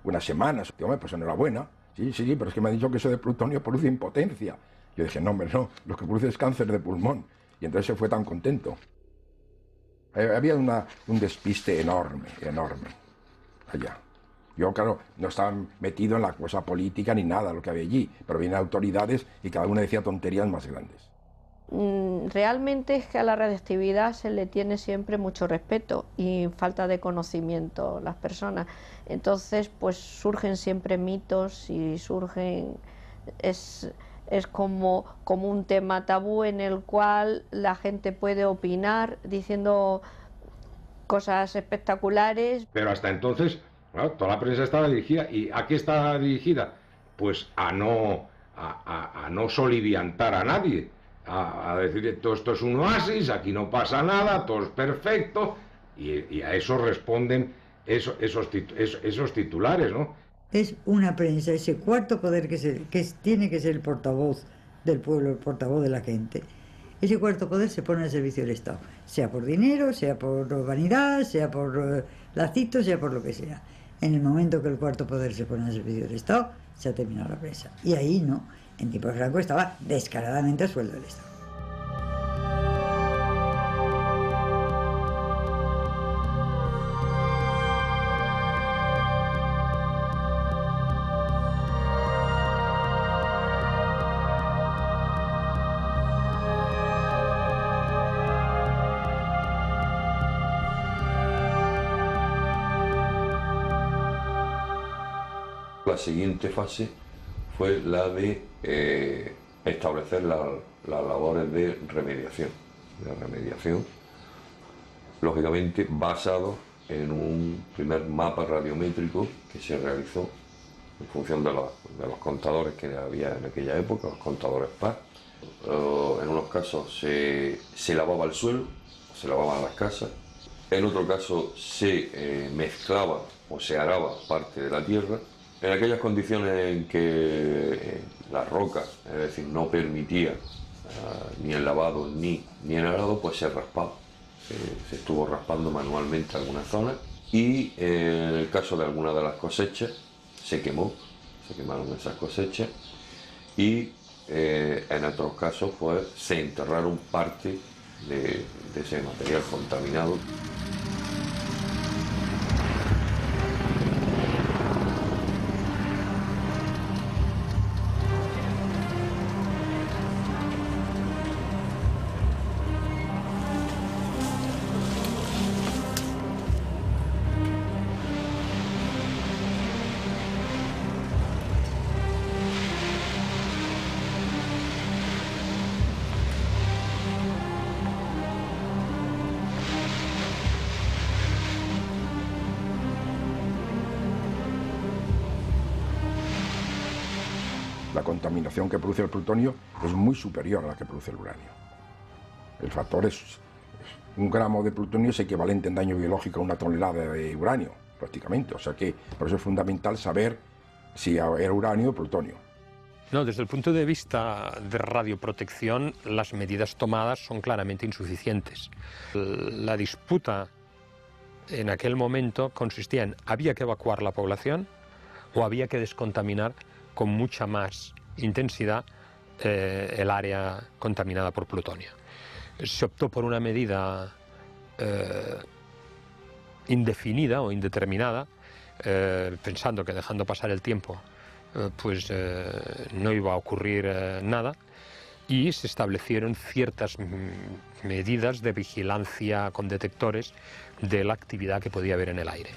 unas semanas. Digo, pues enhorabuena. Sí, pero es que me han dicho que eso de plutonio produce impotencia. Yo dije, no, hombre, no, lo que produce es cáncer de pulmón. Y entonces se fue tan contento. Había un despiste enorme allá. Yo, claro, no estaba metido en la cosa política ni nada, lo que había allí, pero vienen autoridades y cada una decía tonterías más grandes. Realmente es que a la radiactividad se le tiene siempre mucho respeto y falta de conocimiento las personas. Entonces, pues surgen siempre mitos y surgen... Es como un tema tabú en el cual la gente puede opinar diciendo cosas espectaculares. Pero hasta entonces, claro, toda la prensa estaba dirigida. ¿Y a qué estaba dirigida? Pues a no a no soliviantar a nadie, a decir todo esto es un oasis, aquí no pasa nada, todo es perfecto, y a eso responden esos titulares, ¿no? Es una prensa, ese cuarto poder tiene que ser el portavoz del pueblo, el portavoz de la gente. Ese cuarto poder se pone al servicio del Estado, sea por dinero, sea por vanidad, sea por lacitos, sea por lo que sea. En el momento que el cuarto poder se pone al servicio del Estado, se ha terminado la prensa. Y ahí no, en tiempo de Franco estaba descaradamente a sueldo del Estado. La siguiente fase fue la de establecer las labores de remediación. Lógicamente basado en un primer mapa radiométrico que se realizó en función de los contadores que había en aquella época, los contadores PAR. En unos casos se lavaba el suelo, se lavaban las casas. En otro caso se mezclaba o se araba parte de la tierra. En aquellas condiciones en que la roca, es decir, no permitía ni el lavado ni el arado, pues se raspaba. Se estuvo raspando manualmente algunas zonas y en el caso de algunas de las cosechas se quemaron esas cosechas y en otros casos pues se enterraron parte de ese material contaminado. La contaminación que produce el plutonio es muy superior a la que produce el uranio. El factor es 1 gramo de plutonio es equivalente en daño biológico a 1 tonelada de uranio, prácticamente. O sea que por eso es fundamental saber si era uranio o plutonio. No, desde el punto de vista de radioprotección, las medidas tomadas son claramente insuficientes. La disputa en aquel momento consistía en había que evacuar la población o había que descontaminar con mucha más intensidad el área contaminada por plutonio. Se optó por una medida indefinida o indeterminada, pensando que dejando pasar el tiempo no iba a ocurrir nada, y se establecieron ciertas medidas de vigilancia con detectores de la actividad que podía haber en el aire.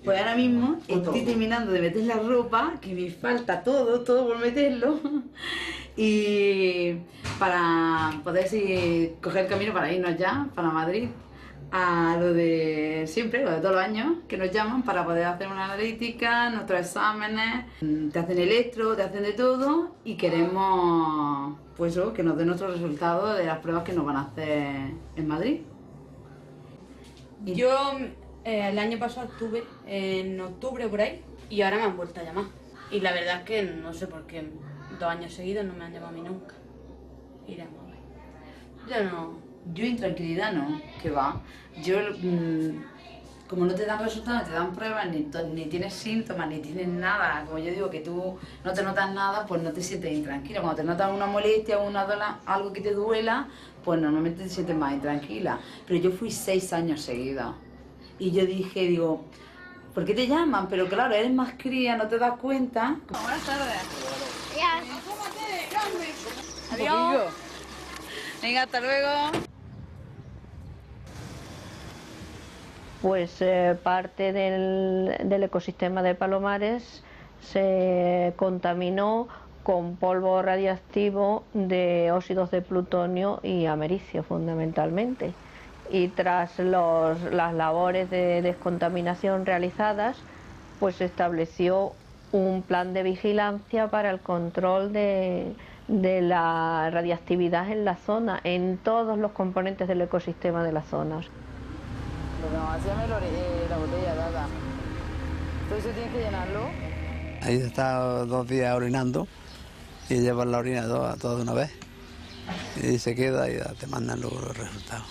Pues ahora mismo estoy terminando de meter la ropa, que me falta todo por meterlo, y para poder coger el camino para irnos ya, para Madrid, a lo de siempre, lo de todos los años, que nos llaman para poder hacer una analítica, nuestros exámenes, te hacen electro, te hacen de todo, y queremos pues que nos den nuestros resultados de las pruebas que nos van a hacer en Madrid. Yo el año pasado estuve en octubre por ahí y ahora me han vuelto a llamar. Y la verdad es que no sé por qué 2 años seguidos no me han llamado a mí nunca. Iremos a ver. Yo intranquilidad no, que va. Yo como no te dan resultados, no te dan pruebas, ni tienes síntomas, ni tienes nada, como yo digo, que tú no te notas nada, pues no te sientes intranquila. Cuando te notas una molestia o algo que te duela, pues normalmente te sientes más intranquila. Pero yo fui 6 años seguidos. Y yo digo, ¿por qué te llaman? Pero claro, eres más cría, no te das cuenta. Buenas tardes. Adiós. Venga, hasta luego. Pues parte del ecosistema de Palomares se contaminó con polvo radiactivo de óxidos de plutonio y americio fundamentalmente. Y tras las labores de descontaminación realizadas, pues se estableció un plan de vigilancia para el control de la radiactividad en la zona, en todos los componentes del ecosistema de las zonas. Lo que nos hacía la botella dada. Entonces tienes que llenarlo. Ahí está 2 días orinando y llevas la orina toda de una vez. Y se queda y te mandan luego los resultados.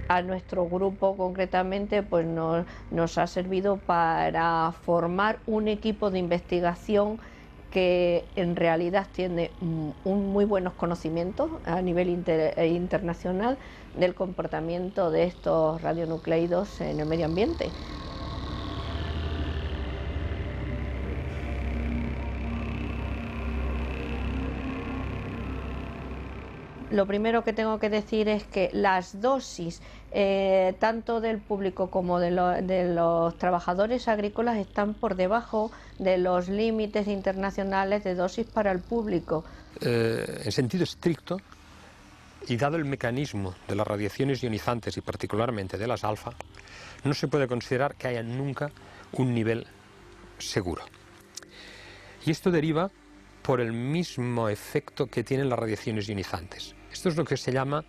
A nuestro grupo concretamente pues nos ha servido para formar un equipo de investigación que en realidad tiene muy buenos conocimientos a nivel internacional del comportamiento de estos radionucleidos en el medio ambiente. Lo primero que tengo que decir es que las dosis, tanto del público como de los trabajadores agrícolas, están por debajo de los límites internacionales de dosis para el público. En sentido estricto, y dado el mecanismo de las radiaciones ionizantes y particularmente de las alfa, no se puede considerar que haya nunca un nivel seguro. Y esto deriva por el mismo efecto que tienen las radiaciones ionizantes. Esto es lo que se llama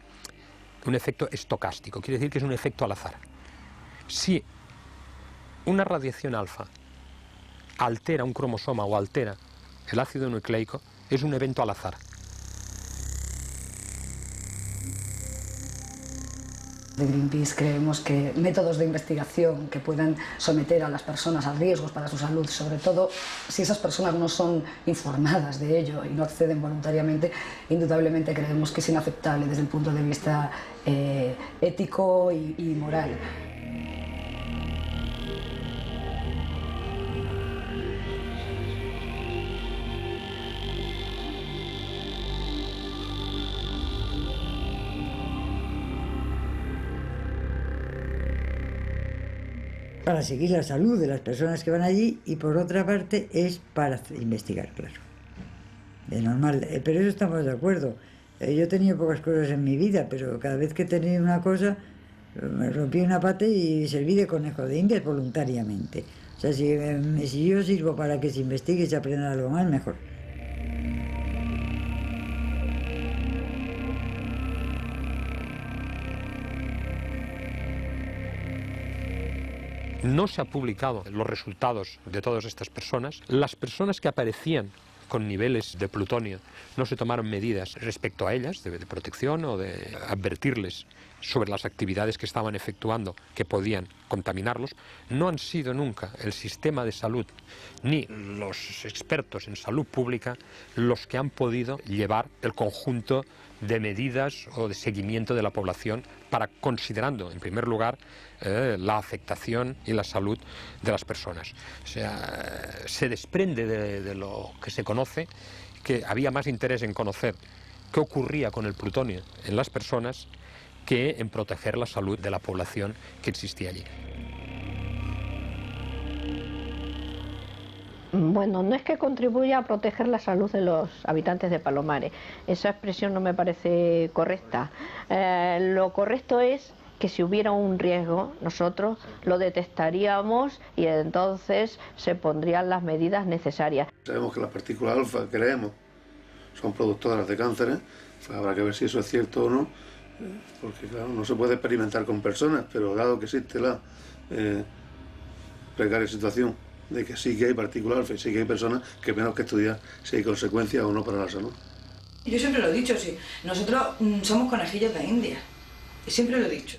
un efecto estocástico, quiere decir que es un efecto al azar. Si una radiación alfa altera un cromosoma o altera el ácido nucleico, es un evento al azar. De Greenpeace creemos que métodos de investigación que puedan someter a las personas a riesgos para su salud, sobre todo si esas personas no son informadas de ello y no acceden voluntariamente, indudablemente creemos que es inaceptable desde el punto de vista ético y moral. Para seguir la salud de las personas que van allí y por otra parte es para investigar, claro. De normal, pero eso estamos de acuerdo. Yo he tenido pocas cosas en mi vida, pero cada vez que he tenido una cosa me rompí una pata y serví de conejo de indias voluntariamente. O sea, si yo sirvo para que se investigue y se aprenda algo más, mejor. No se han publicado los resultados de todas estas personas. Las personas que aparecían con niveles de plutonio no se tomaron medidas respecto a ellas de protección o de advertirles sobre las actividades que estaban efectuando que podían contaminarlos. No han sido nunca el sistema de salud ni los expertos en salud pública los que han podido llevar el conjunto de medidas o de seguimiento de la población para, considerando en primer lugar la afectación y la salud de las personas. O sea, se desprende de lo que se conoce que había más interés en conocer qué ocurría con el plutonio en las personas que en proteger la salud de la población que existía allí. Bueno, no es que contribuya a proteger la salud de los habitantes de Palomares. Esa expresión no me parece correcta. Lo correcto es que si hubiera un riesgo, nosotros lo detectaríamos y entonces se pondrían las medidas necesarias. Sabemos que las partículas alfa, creemos, son productoras de cánceres. Pues habrá que ver si eso es cierto o no, porque claro, no se puede experimentar con personas, pero dado que existe la precaria situación de que sí que hay partículas alfa y sí que hay personas, que menos que estudiar si hay consecuencias o no para la salud. Yo siempre lo he dicho, sí. Nosotros somos conejillos de India. Y siempre lo he dicho.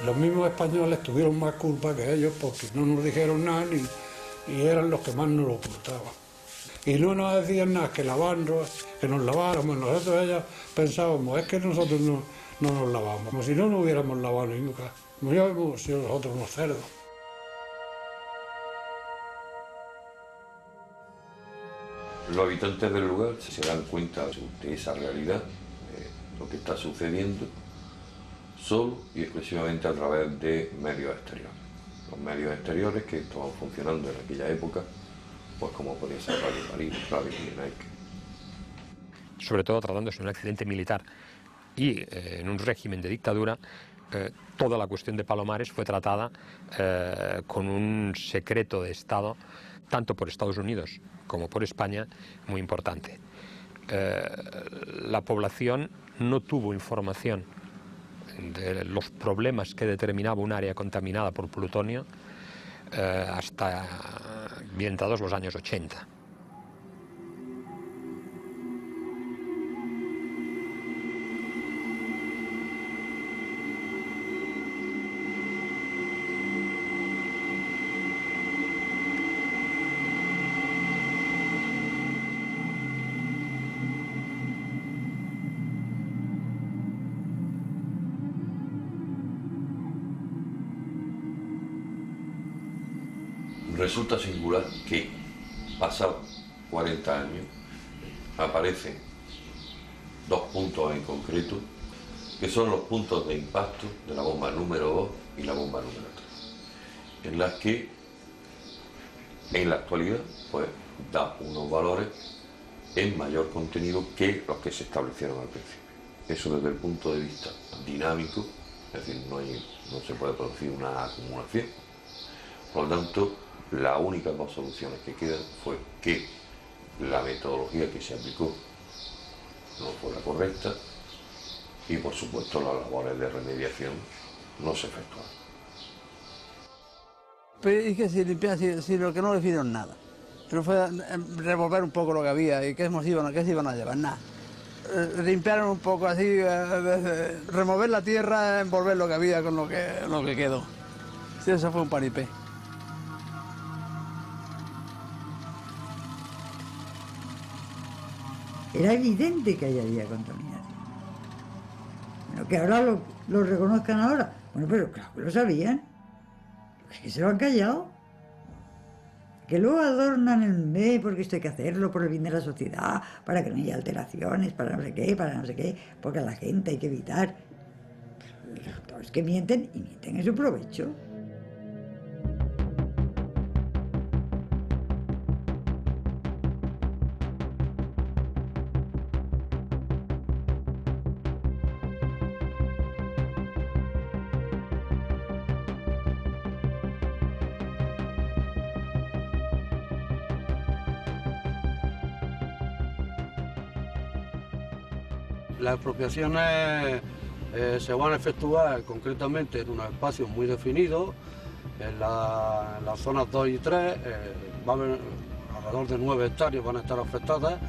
Los mismos españoles tuvieron más culpa que ellos porque no nos dijeron nada y eran los que más nos lo ocultaban. Y no nos decían nada que lavarnos, que nos laváramos. Nosotros ellos pensábamos, es que nosotros no nos lavamos, como si no nos hubiéramos lavado nunca, como ya hemos sido nosotros unos cerdos. Los habitantes del lugar se dan cuenta de esa realidad, de lo que está sucediendo, solo y exclusivamente a través de medios exteriores. Los medios exteriores que estaban funcionando en aquella época, pues como podía ser Radio París, Radio Pirenaica. Sobre todo tratándose de un accidente militar y en un régimen de dictadura, toda la cuestión de Palomares fue tratada con un secreto de Estado, tanto por Estados Unidos como por España, muy importante. La población no tuvo información de los problemas que determinaba un área contaminada por plutonio hasta bien entrados los años 80. Resulta singular que, pasados 40 años, aparecen dos puntos en concreto, que son los puntos de impacto de la bomba número 2 y la bomba número 3, en las que, en la actualidad, pues da unos valores en mayor contenido que los que se establecieron al principio. Eso desde el punto de vista dinámico, es decir, no se puede producir una acumulación. Por lo tanto, las únicas dos soluciones que quedan fue que la metodología que se aplicó no fue la correcta y, por supuesto, las labores de remediación no se efectuaron. Pero es que si limpiar, si lo que no le hicieron nada. Pero fue revolver un poco lo que había y qué se iban a llevar, nada. Limpiaron un poco así, remover la tierra, envolver lo que había con lo que quedó. Sí, eso fue un paripé. Era evidente que ahí había contaminación. Bueno, que ahora lo reconozcan ahora. Bueno, pero claro que lo sabían. Es que se lo han callado. Que luego adornan el mes porque esto hay que hacerlo por el bien de la sociedad, para que no haya alteraciones, para no sé qué, porque a la gente hay que evitar. Pero es que mienten y mienten en su provecho. Las expropiaciones se van a efectuar concretamente en unos espacios muy definidos. En las zonas 2 y 3 va a haber alrededor de 9 hectáreas van a estar afectadas.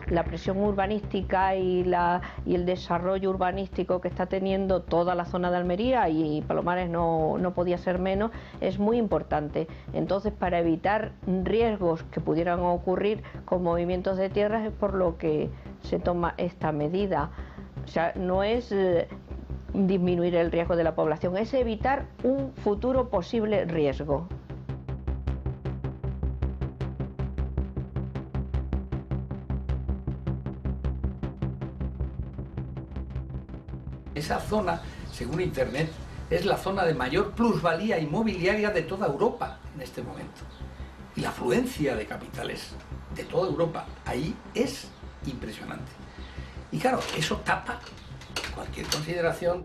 La presión urbanística y el desarrollo urbanístico que está teniendo toda la zona de Almería, y Palomares no podía ser menos, es muy importante. Entonces, para evitar riesgos que pudieran ocurrir con movimientos de tierras, es por lo que se toma esta medida. O sea, no es disminuir el riesgo de la población, es evitar un futuro posible riesgo. Esa zona, según Internet, es la zona de mayor plusvalía inmobiliaria de toda Europa en este momento. Y la afluencia de capitales de toda Europa ahí es impresionante. Y claro, eso tapa cualquier consideración.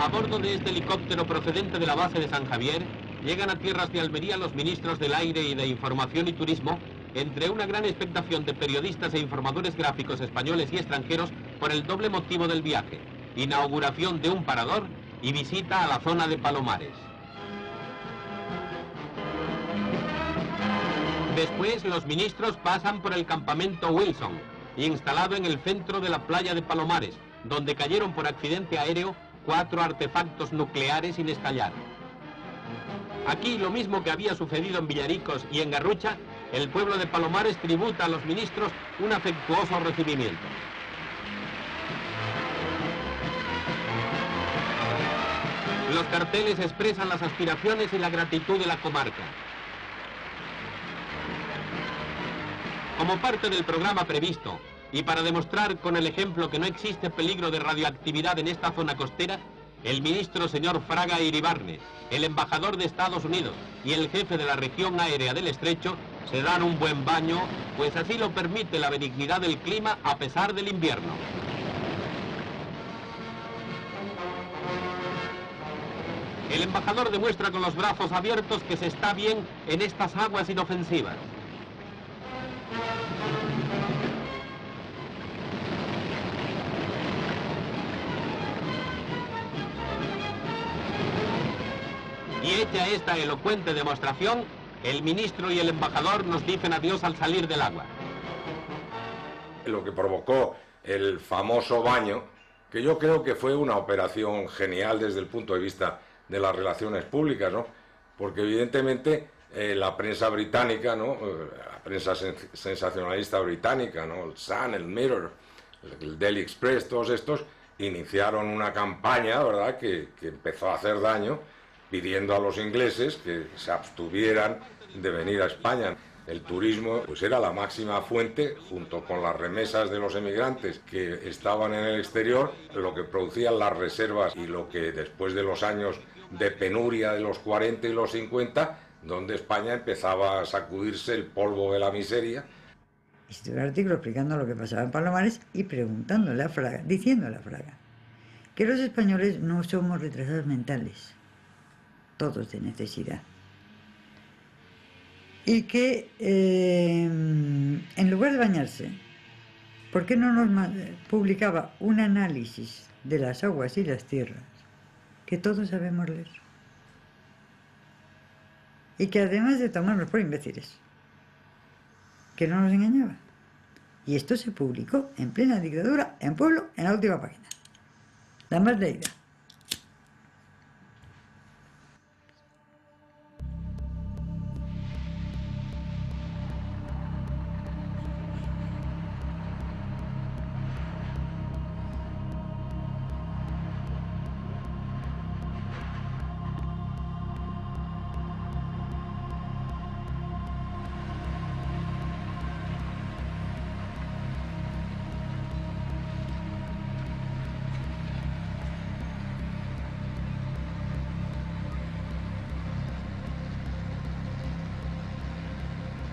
A bordo de este helicóptero procedente de la base de San Javier, llegan a tierras de Almería los ministros del Aire y de Información y Turismo, entre una gran expectación de periodistas e informadores gráficos españoles y extranjeros por el doble motivo del viaje: inauguración de un parador y visita a la zona de Palomares. Después, los ministros pasan por el campamento Wilson, instalado en el centro de la playa de Palomares, donde cayeron por accidente aéreo 4 artefactos nucleares sin estallar. Aquí, lo mismo que había sucedido en Villaricos y en Garrucha, el pueblo de Palomares tributa a los ministros un afectuoso recibimiento. Los carteles expresan las aspiraciones y la gratitud de la comarca. Como parte del programa previsto, y para demostrar con el ejemplo que no existe peligro de radioactividad en esta zona costera, el ministro señor Fraga Iribarne, el embajador de Estados Unidos y el jefe de la región aérea del Estrecho se dan un buen baño, pues así lo permite la benignidad del clima a pesar del invierno. El embajador demuestra con los brazos abiertos que se está bien en estas aguas inofensivas. Y hecha esta elocuente demostración, el ministro y el embajador nos dicen adiós al salir del agua. Lo que provocó el famoso baño, que yo creo que fue una operación genial desde el punto de vista de las relaciones públicas, ¿no? Porque evidentemente la prensa británica, ¿no? La prensa sensacionalista británica, ¿no? El Sun, el Mirror, el Daily Express, todos estos iniciaron una campaña, ¿verdad?, que empezó a hacer daño, pidiendo a los ingleses que se abstuvieran de venir a España. El turismo pues era la máxima fuente, junto con las remesas de los emigrantes que estaban en el exterior, lo que producían las reservas y lo que después de los años de penuria de los 40 y los 50, donde España empezaba a sacudirse el polvo de la miseria. Hice un artículo explicando lo que pasaba en Palomares y preguntándole a Fraga, diciéndole a Fraga, que los españoles no somos retrasados mentales, todos de necesidad. Y que en lugar de bañarse, ¿por qué no nos publicaba un análisis de las aguas y las tierras que todos sabemos leer? Y que además de tomarnos por imbéciles, que no nos engañaba. Y esto se publicó en plena dictadura, en Pueblo, en la última página. La más leída.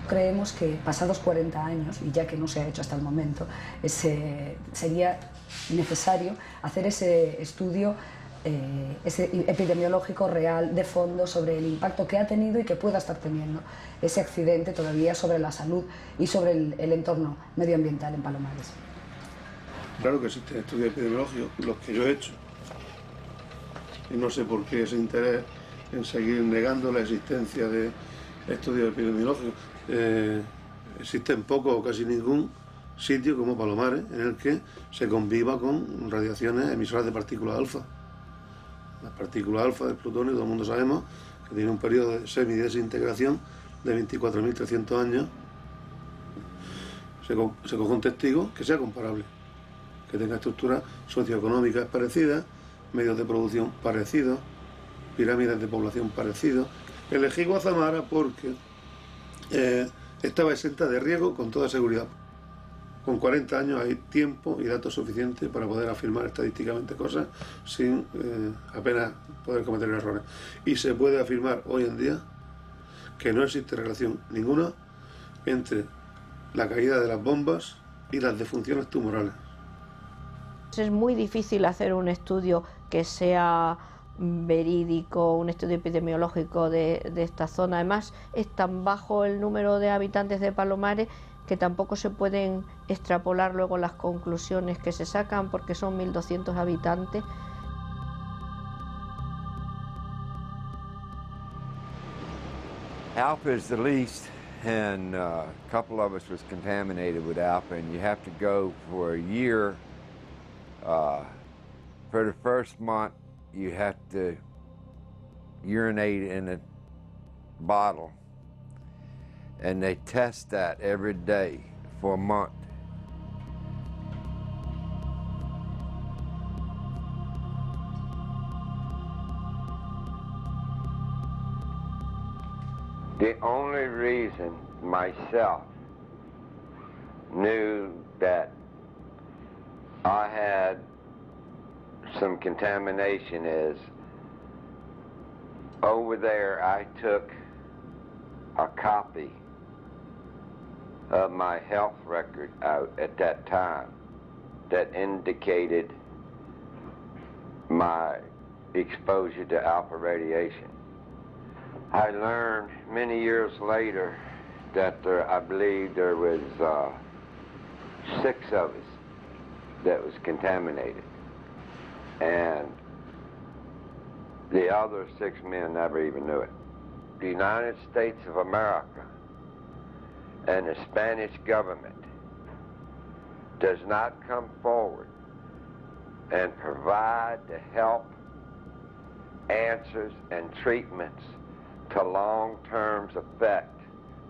Creemos que pasados 40 años, y ya que no se ha hecho hasta el momento, sería necesario hacer ese estudio ese epidemiológico real de fondo sobre el impacto que ha tenido y que pueda estar teniendo ese accidente todavía sobre la salud y sobre el entorno medioambiental en Palomares. Claro que existen estudios epidemiológicos, los que yo he hecho, y no sé por qué ese interés en seguir negando la existencia de estudios epidemiológicos. Existen pocos o casi ningún, sitio como Palomares, en el que se conviva con radiaciones emisoras de partículas alfa. Las partículas alfa del plutonio, todo el mundo sabemos que tiene un periodo de semidesintegración de 24.300 años. Se coge un testigo que sea comparable, que tenga estructuras socioeconómicas parecidas, medios de producción parecidos, pirámides de población parecidos. Elegí Guazamara porque estaba exenta de riesgo con toda seguridad. Con 40 años hay tiempo y datos suficientes para poder afirmar estadísticamente cosas sin apenas poder cometer errores. Y se puede afirmar hoy en día que no existe relación ninguna entre la caída de las bombas y las defunciones tumorales. Es muy difícil hacer un estudio que sea verídico, un estudio epidemiológico de esta zona. Además, es tan bajo el número de habitantes de Palomares que tampoco se pueden extrapolar luego las conclusiones que se sacan, porque son 1.200 habitantes. Alpha is the least, and a couple of us was contaminated with alpha, and you have to go for a year. For the first month, you have to urinate in a bottle, and they test that every day for a month. The only reason myself knew that I had some contamination is over there I took a copy of my health record out at that time that indicated my exposure to alpha radiation. I learned many years later that I believe there was 6 of us that was contaminated, and the other 6 men never even knew it. The United States of America and the Spanish government does not come forward and provide the help, answers, and treatments to long-term effect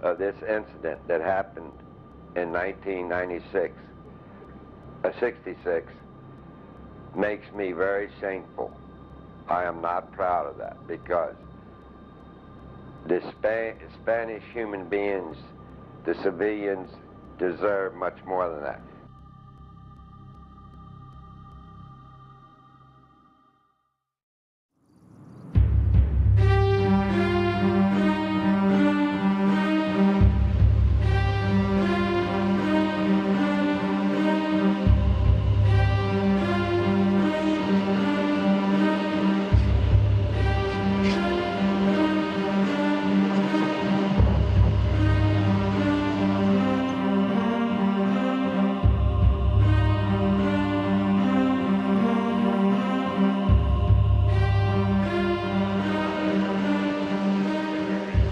of this incident that happened in 1966 makes me very shameful. I am not proud of that, because the Spanish human beings, the civilians, deserve much more than that.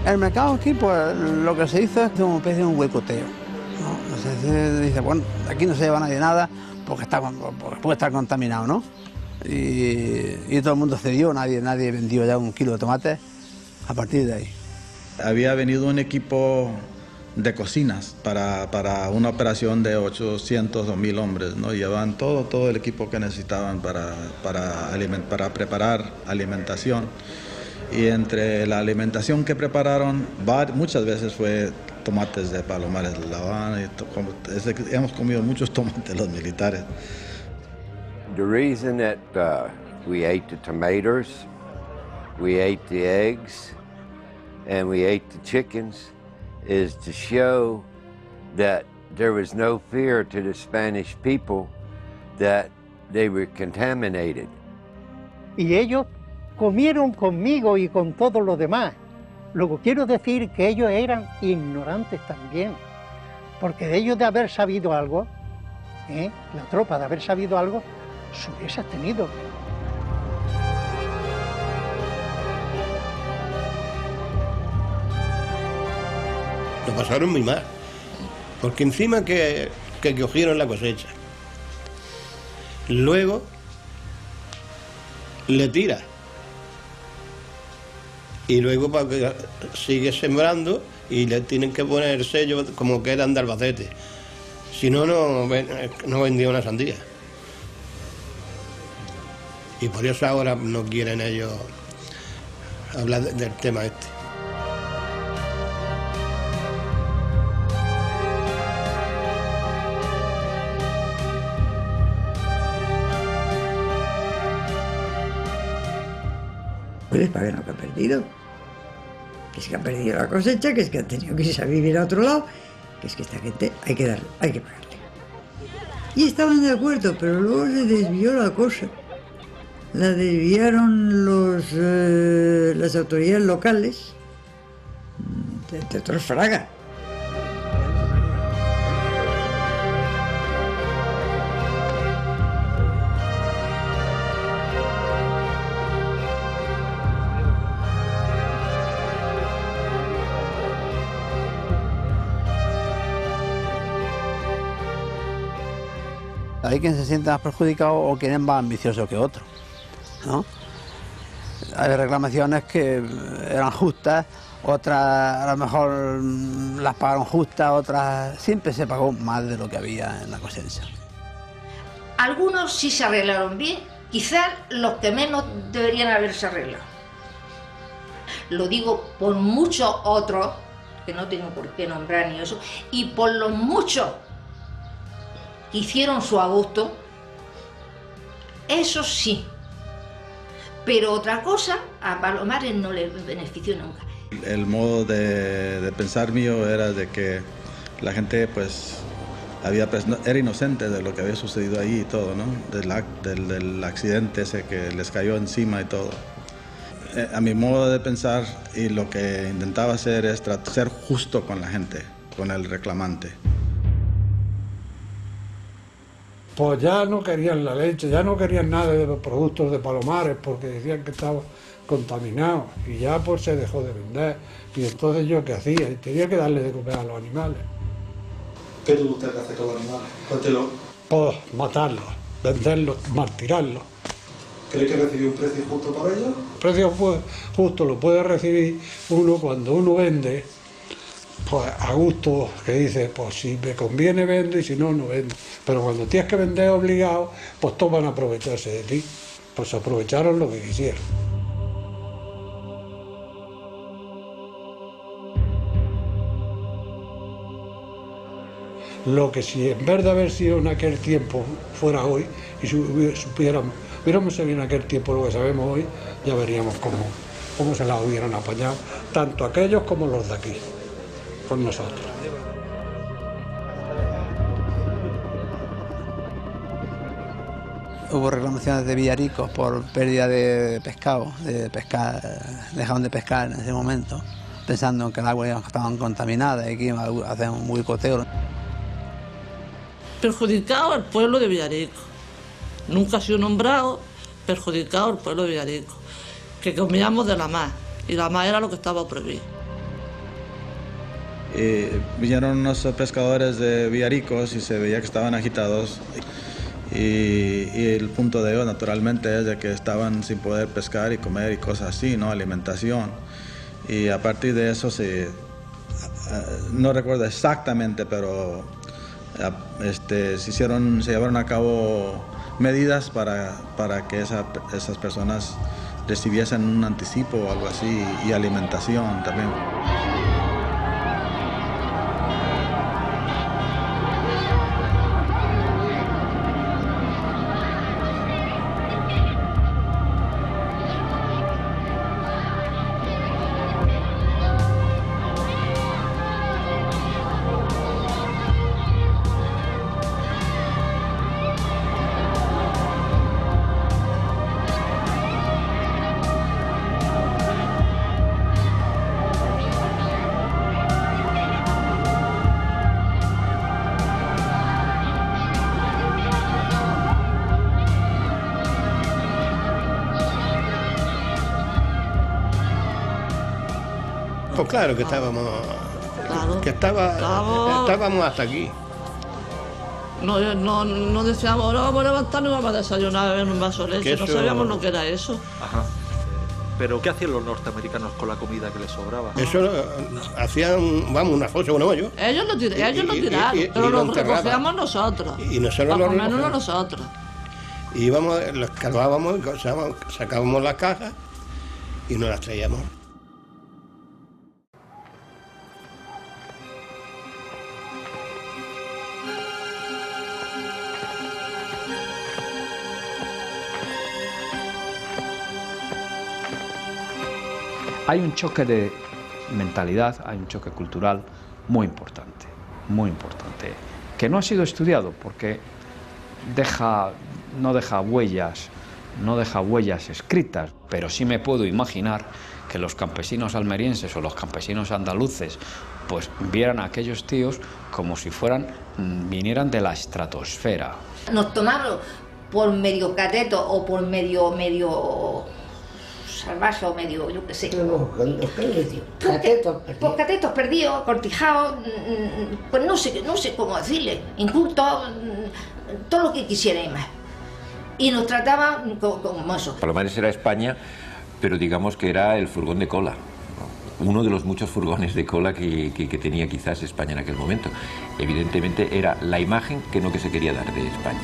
El mercado aquí, pues lo que se hizo es como una especie de un huecoteo, ¿no? Se dice, bueno, aquí no se lleva nadie nada porque puede estar contaminado, ¿no? Y todo el mundo cedió, nadie vendió ya 1 kilo de tomates a partir de ahí. Había venido un equipo de cocinas para una operación de 800 o 1000 hombres, ¿no? Llevaban todo el equipo que necesitaban para preparar alimentación. Y entre la alimentación que prepararon, muchas veces fue tomates de Palomares de La Habana. Hemos comido muchos tomates los militares. The reason that we ate the tomatoes, we ate the eggs, and we ate the chickens is to show that there was no fear to the Spanish people that they were contaminated. Y ellos comieron conmigo y con todos los demás. Luego quiero decir que ellos eran ignorantes también, porque de ellos de haber sabido algo, la tropa de haber sabido algo, se hubiese abstenido. Lo pasaron muy mal, porque encima que que cogieron la cosecha. Luego le tira. Y luego para que sigue sembrando y le tienen que poner el sello como que eran de Albacete. Si no, no vendía una sandía. Y por eso ahora no quieren ellos hablar del tema este. Pues para ver lo que ha perdido. Que es que ha perdido la cosecha, que es que ha tenido que irse a vivir a otro lado, que es que esta gente hay que pagarle. Y estaban de acuerdo, pero luego se desvió la cosa. La desviaron las autoridades locales, entre otros Fraga. Hay quien se siente más perjudicado o quien es más ambicioso que otro, ¿no? Hay reclamaciones que eran justas, otras a lo mejor las pagaron justas, otras siempre se pagó más de lo que había en la cosecha. Algunos sí se arreglaron bien, quizás los que menos deberían haberse arreglado. Lo digo por muchos otros, que no tengo por qué nombrar ni eso, y por los muchos que hicieron su agosto, eso sí. Pero otra cosa, a Palomares no le benefició nunca. El modo de pensar mío era de que la gente pues era inocente de lo que había sucedido ahí y todo, ¿no? Del accidente ese que les cayó encima y todo. A mi modo de pensar y lo que intentaba hacer es ser justo con la gente, con el reclamante. Pues ya no querían la leche, ya no querían nada de los productos de Palomares porque decían que estaba contaminado y ya pues se dejó de vender. Y entonces yo qué hacía, tenía que darle de comer a los animales. ¿Qué tuvo usted que hacer con los animales? Pues matarlos, venderlos, martirarlos. ¿Cree que recibió un precio justo por ellos? El precio justo lo puede recibir uno cuando uno vende, pues a gusto, que dice, pues si me conviene vendo y si no, no vendo. Pero cuando tienes que vender obligado, pues todos van a aprovecharse de ti. Pues aprovecharon lo que quisieron. Lo que si en vez de haber sido en aquel tiempo fuera hoy, y hubiéramos sabido en aquel tiempo lo que sabemos hoy, ya veríamos cómo se la hubieran apañado, tanto aquellos como los de aquí, con nosotros. Hubo reclamaciones de villaricos por pérdida de pescado, dejaron de pescar en ese momento, pensando que el agua estaban contaminadas y que iban a hacer un boicoteo. Perjudicado el pueblo de Villarico. Nunca ha sido nombrado, perjudicado el pueblo de Villarico. Que comíamos de la mar, y la mar era lo que estaba prohibido. Vinieron unos pescadores de Villaricos y se veía que estaban agitados. Y el punto de ellos, naturalmente, es de que estaban sin poder pescar y comer y cosas así, ¿no? Alimentación. Y a partir de eso no recuerdo exactamente, pero se llevaron a cabo medidas para que esas personas recibiesen un anticipo o algo así, y alimentación también. Pues claro que estábamos hasta aquí. No decíamos, ahora vamos a levantarnos y vamos a desayunar, a beber un vaso de leche. No sabíamos lo que era eso. Ajá. ¿Pero qué hacían los norteamericanos con la comida que les sobraba? Eso hacían, vamos, una fosa, un hoyo. Ellos lo tiraron, pero lo recogíamos nosotros. Y nosotros lo recogíamos nosotros. Íbamos, lo escarbábamos, sacábamos las cajas y nos las traíamos. Hay un choque de mentalidad, hay un choque cultural muy importante, que no ha sido estudiado porque no deja huellas escritas, pero sí me puedo imaginar que los campesinos almerienses o los campesinos andaluces pues vieran a aquellos tíos como si vinieran de la estratosfera. Nos tomaron por medio cateto o por medio salvaje o medio, yo qué sé. Por catetos perdidos, cortijados, pues no sé cómo decirle, incultos, todo lo que quisieran más. Y nos trataban como eso. Palomares era España, pero digamos que era el furgón de cola. Uno de los muchos furgones de cola que tenía quizás España en aquel momento. Evidentemente era la imagen que se quería dar de España.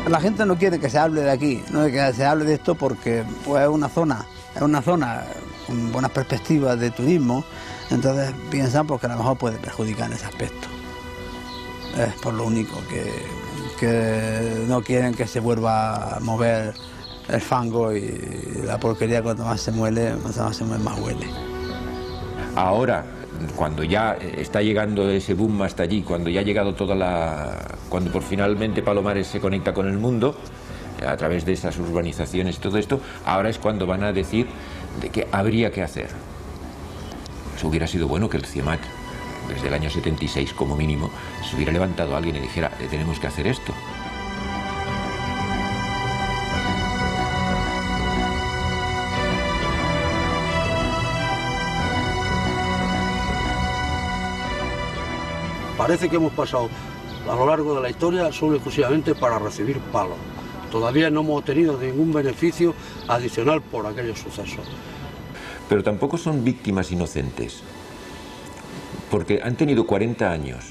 La gente no quiere que se hable de aquí, no quiere que se hable de esto porque pues, es una zona con buenas perspectivas de turismo, entonces piensan porque a lo mejor puede perjudicar en ese aspecto. Es por lo único que no quieren que se vuelva a mover el fango y la porquería cuanto más se muele, más huele. Ahora, cuando ya está llegando ese boom hasta allí, cuando ya ha llegado cuando por finalmente Palomares se conecta con el mundo, a través de esas urbanizaciones y todo esto, ahora es cuando van a decir de qué habría que hacer. Eso hubiera sido bueno que el CIEMAT, desde el año 76 como mínimo, se hubiera levantado a alguien y dijera, tenemos que hacer esto. Parece que hemos pasado a lo largo de la historia solo y exclusivamente para recibir palos. Todavía no hemos obtenido ningún beneficio adicional por aquellos sucesos. Pero tampoco son víctimas inocentes, porque han tenido 40 años.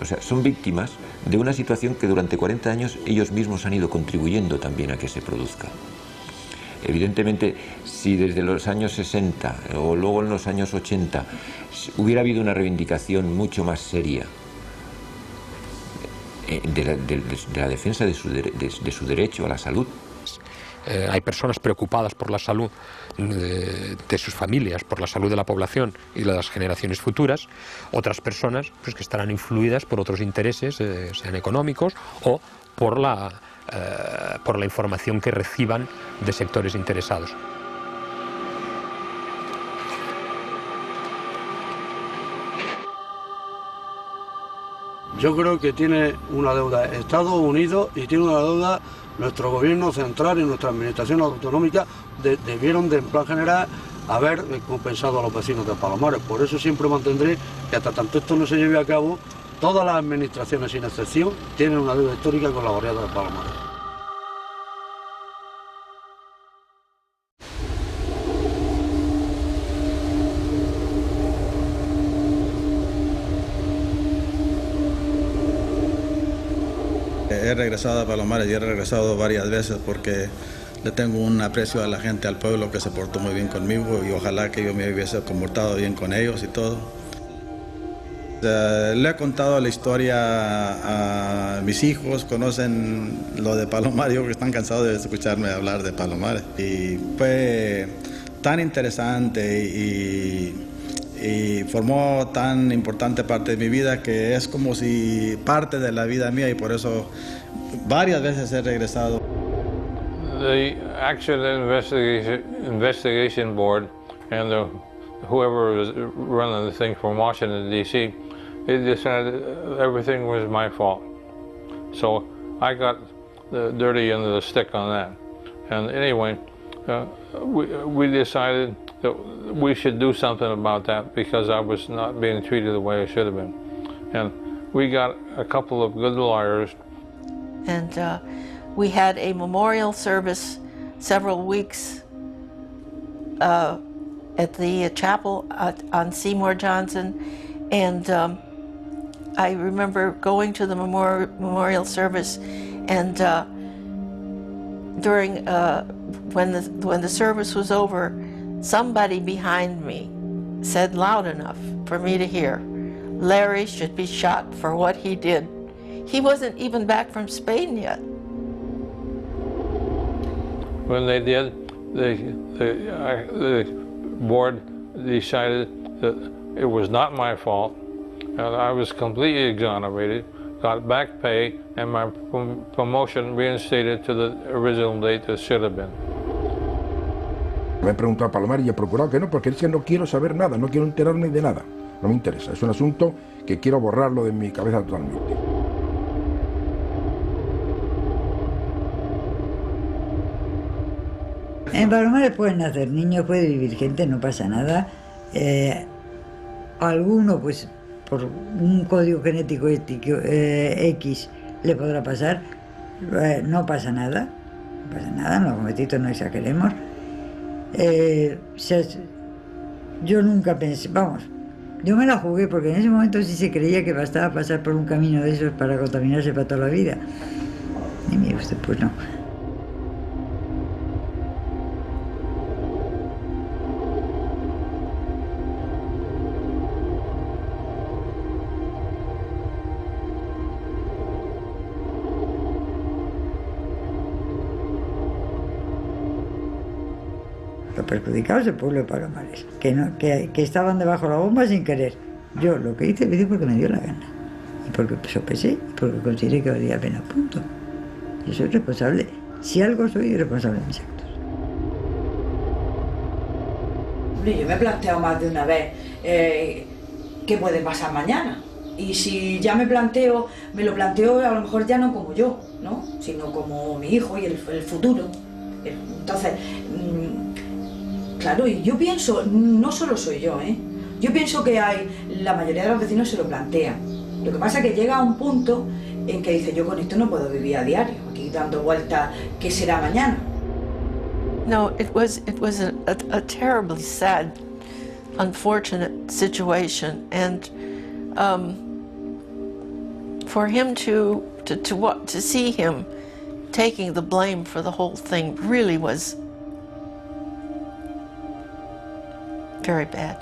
O sea, son víctimas de una situación que durante 40 años ellos mismos han ido contribuyendo también a que se produzca. Evidentemente, si desde los años 60 o luego en los años 80 hubiera habido una reivindicación mucho más seria de la defensa de su derecho a la salud. Hay personas preocupadas por la salud de sus familias, por la salud de la población y de las generaciones futuras, otras personas pues, que estarán influidas por otros intereses, sean económicos o por la información que reciban de sectores interesados. Yo creo que tiene una deuda Estados Unidos y tiene una deuda nuestro gobierno central y nuestra administración autonómica debieron de en plan general haber compensado a los vecinos de Palomares. Por eso siempre mantendré que hasta tanto esto no se lleve a cabo, todas las administraciones sin excepción tienen una deuda histórica con la barriada de Palomares. He regresado a Palomares y he regresado varias veces porque le tengo un aprecio a la gente, al pueblo que se portó muy bien conmigo y ojalá que yo me hubiese comportado bien con ellos y todo. Le he contado la historia a mis hijos, conocen lo de Palomares, que están cansados de escucharme hablar de Palomares. Y fue tan interesante y fue formó tan importante parte de mi vida que es como si parte de la vida mía, y por eso varias veces he regresado. The Accident Investigation Board and whoever was running the thing from Washington, D.C., they decided everything was my fault. So I got the dirty end of the stick on that. And anyway, we decided that we should do something about that because I was not being treated the way I should have been. And we got a couple of good lawyers. And we had a memorial service several weeks at the chapel on Seymour Johnson, and I remember going to the memorial service, and during when the service was over, somebody behind me said loud enough for me to hear, "Larry should be shot for what he did." He wasn't even back from Spain yet. When they did, the board decided that it was not my fault, and I was completely exonerated, got back pay, and my promotion reinstated to the original date it should have been. Me he preguntado a Palomar y he procurado que no, porque es que no quiero saber nada, no quiero enterarme de nada, no me interesa, es un asunto que quiero borrarlo de mi cabeza totalmente. En Palomares pueden nacer niños, puede vivir gente, no pasa nada. Alguno, pues, por un código genético X le podrá pasar, no pasa nada, los jovencitos no exageremos. Yo nunca pensé, vamos, yo me la jugué porque en ese momento sí se creía que bastaba pasar por un camino de esos para contaminarse para toda la vida. Y mire usted, pues no. Los perjudicados el pueblo de Palomares, que estaban debajo de la bomba sin querer. Yo lo que hice, lo hice porque me dio la gana. Y porque sopesé, y porque consideré que valía pena, punto. Yo soy responsable. Si algo soy responsable de mis actos. Yo me he planteado más de una vez qué puede pasar mañana. Y si ya me lo planteo a lo mejor ya no como yo, ¿no? Sino como mi hijo y el futuro. Entonces, claro, y yo pienso, no solo soy yo, yo pienso que la mayoría de los vecinos se lo plantean. Lo que pasa es que llega a un punto en que dice, yo con esto no puedo vivir a diario, aquí dando vueltas, ¿qué será mañana? No, it was a terribly sad, unfortunate situation, and for him to see him taking the blame for the whole thing really was very bad.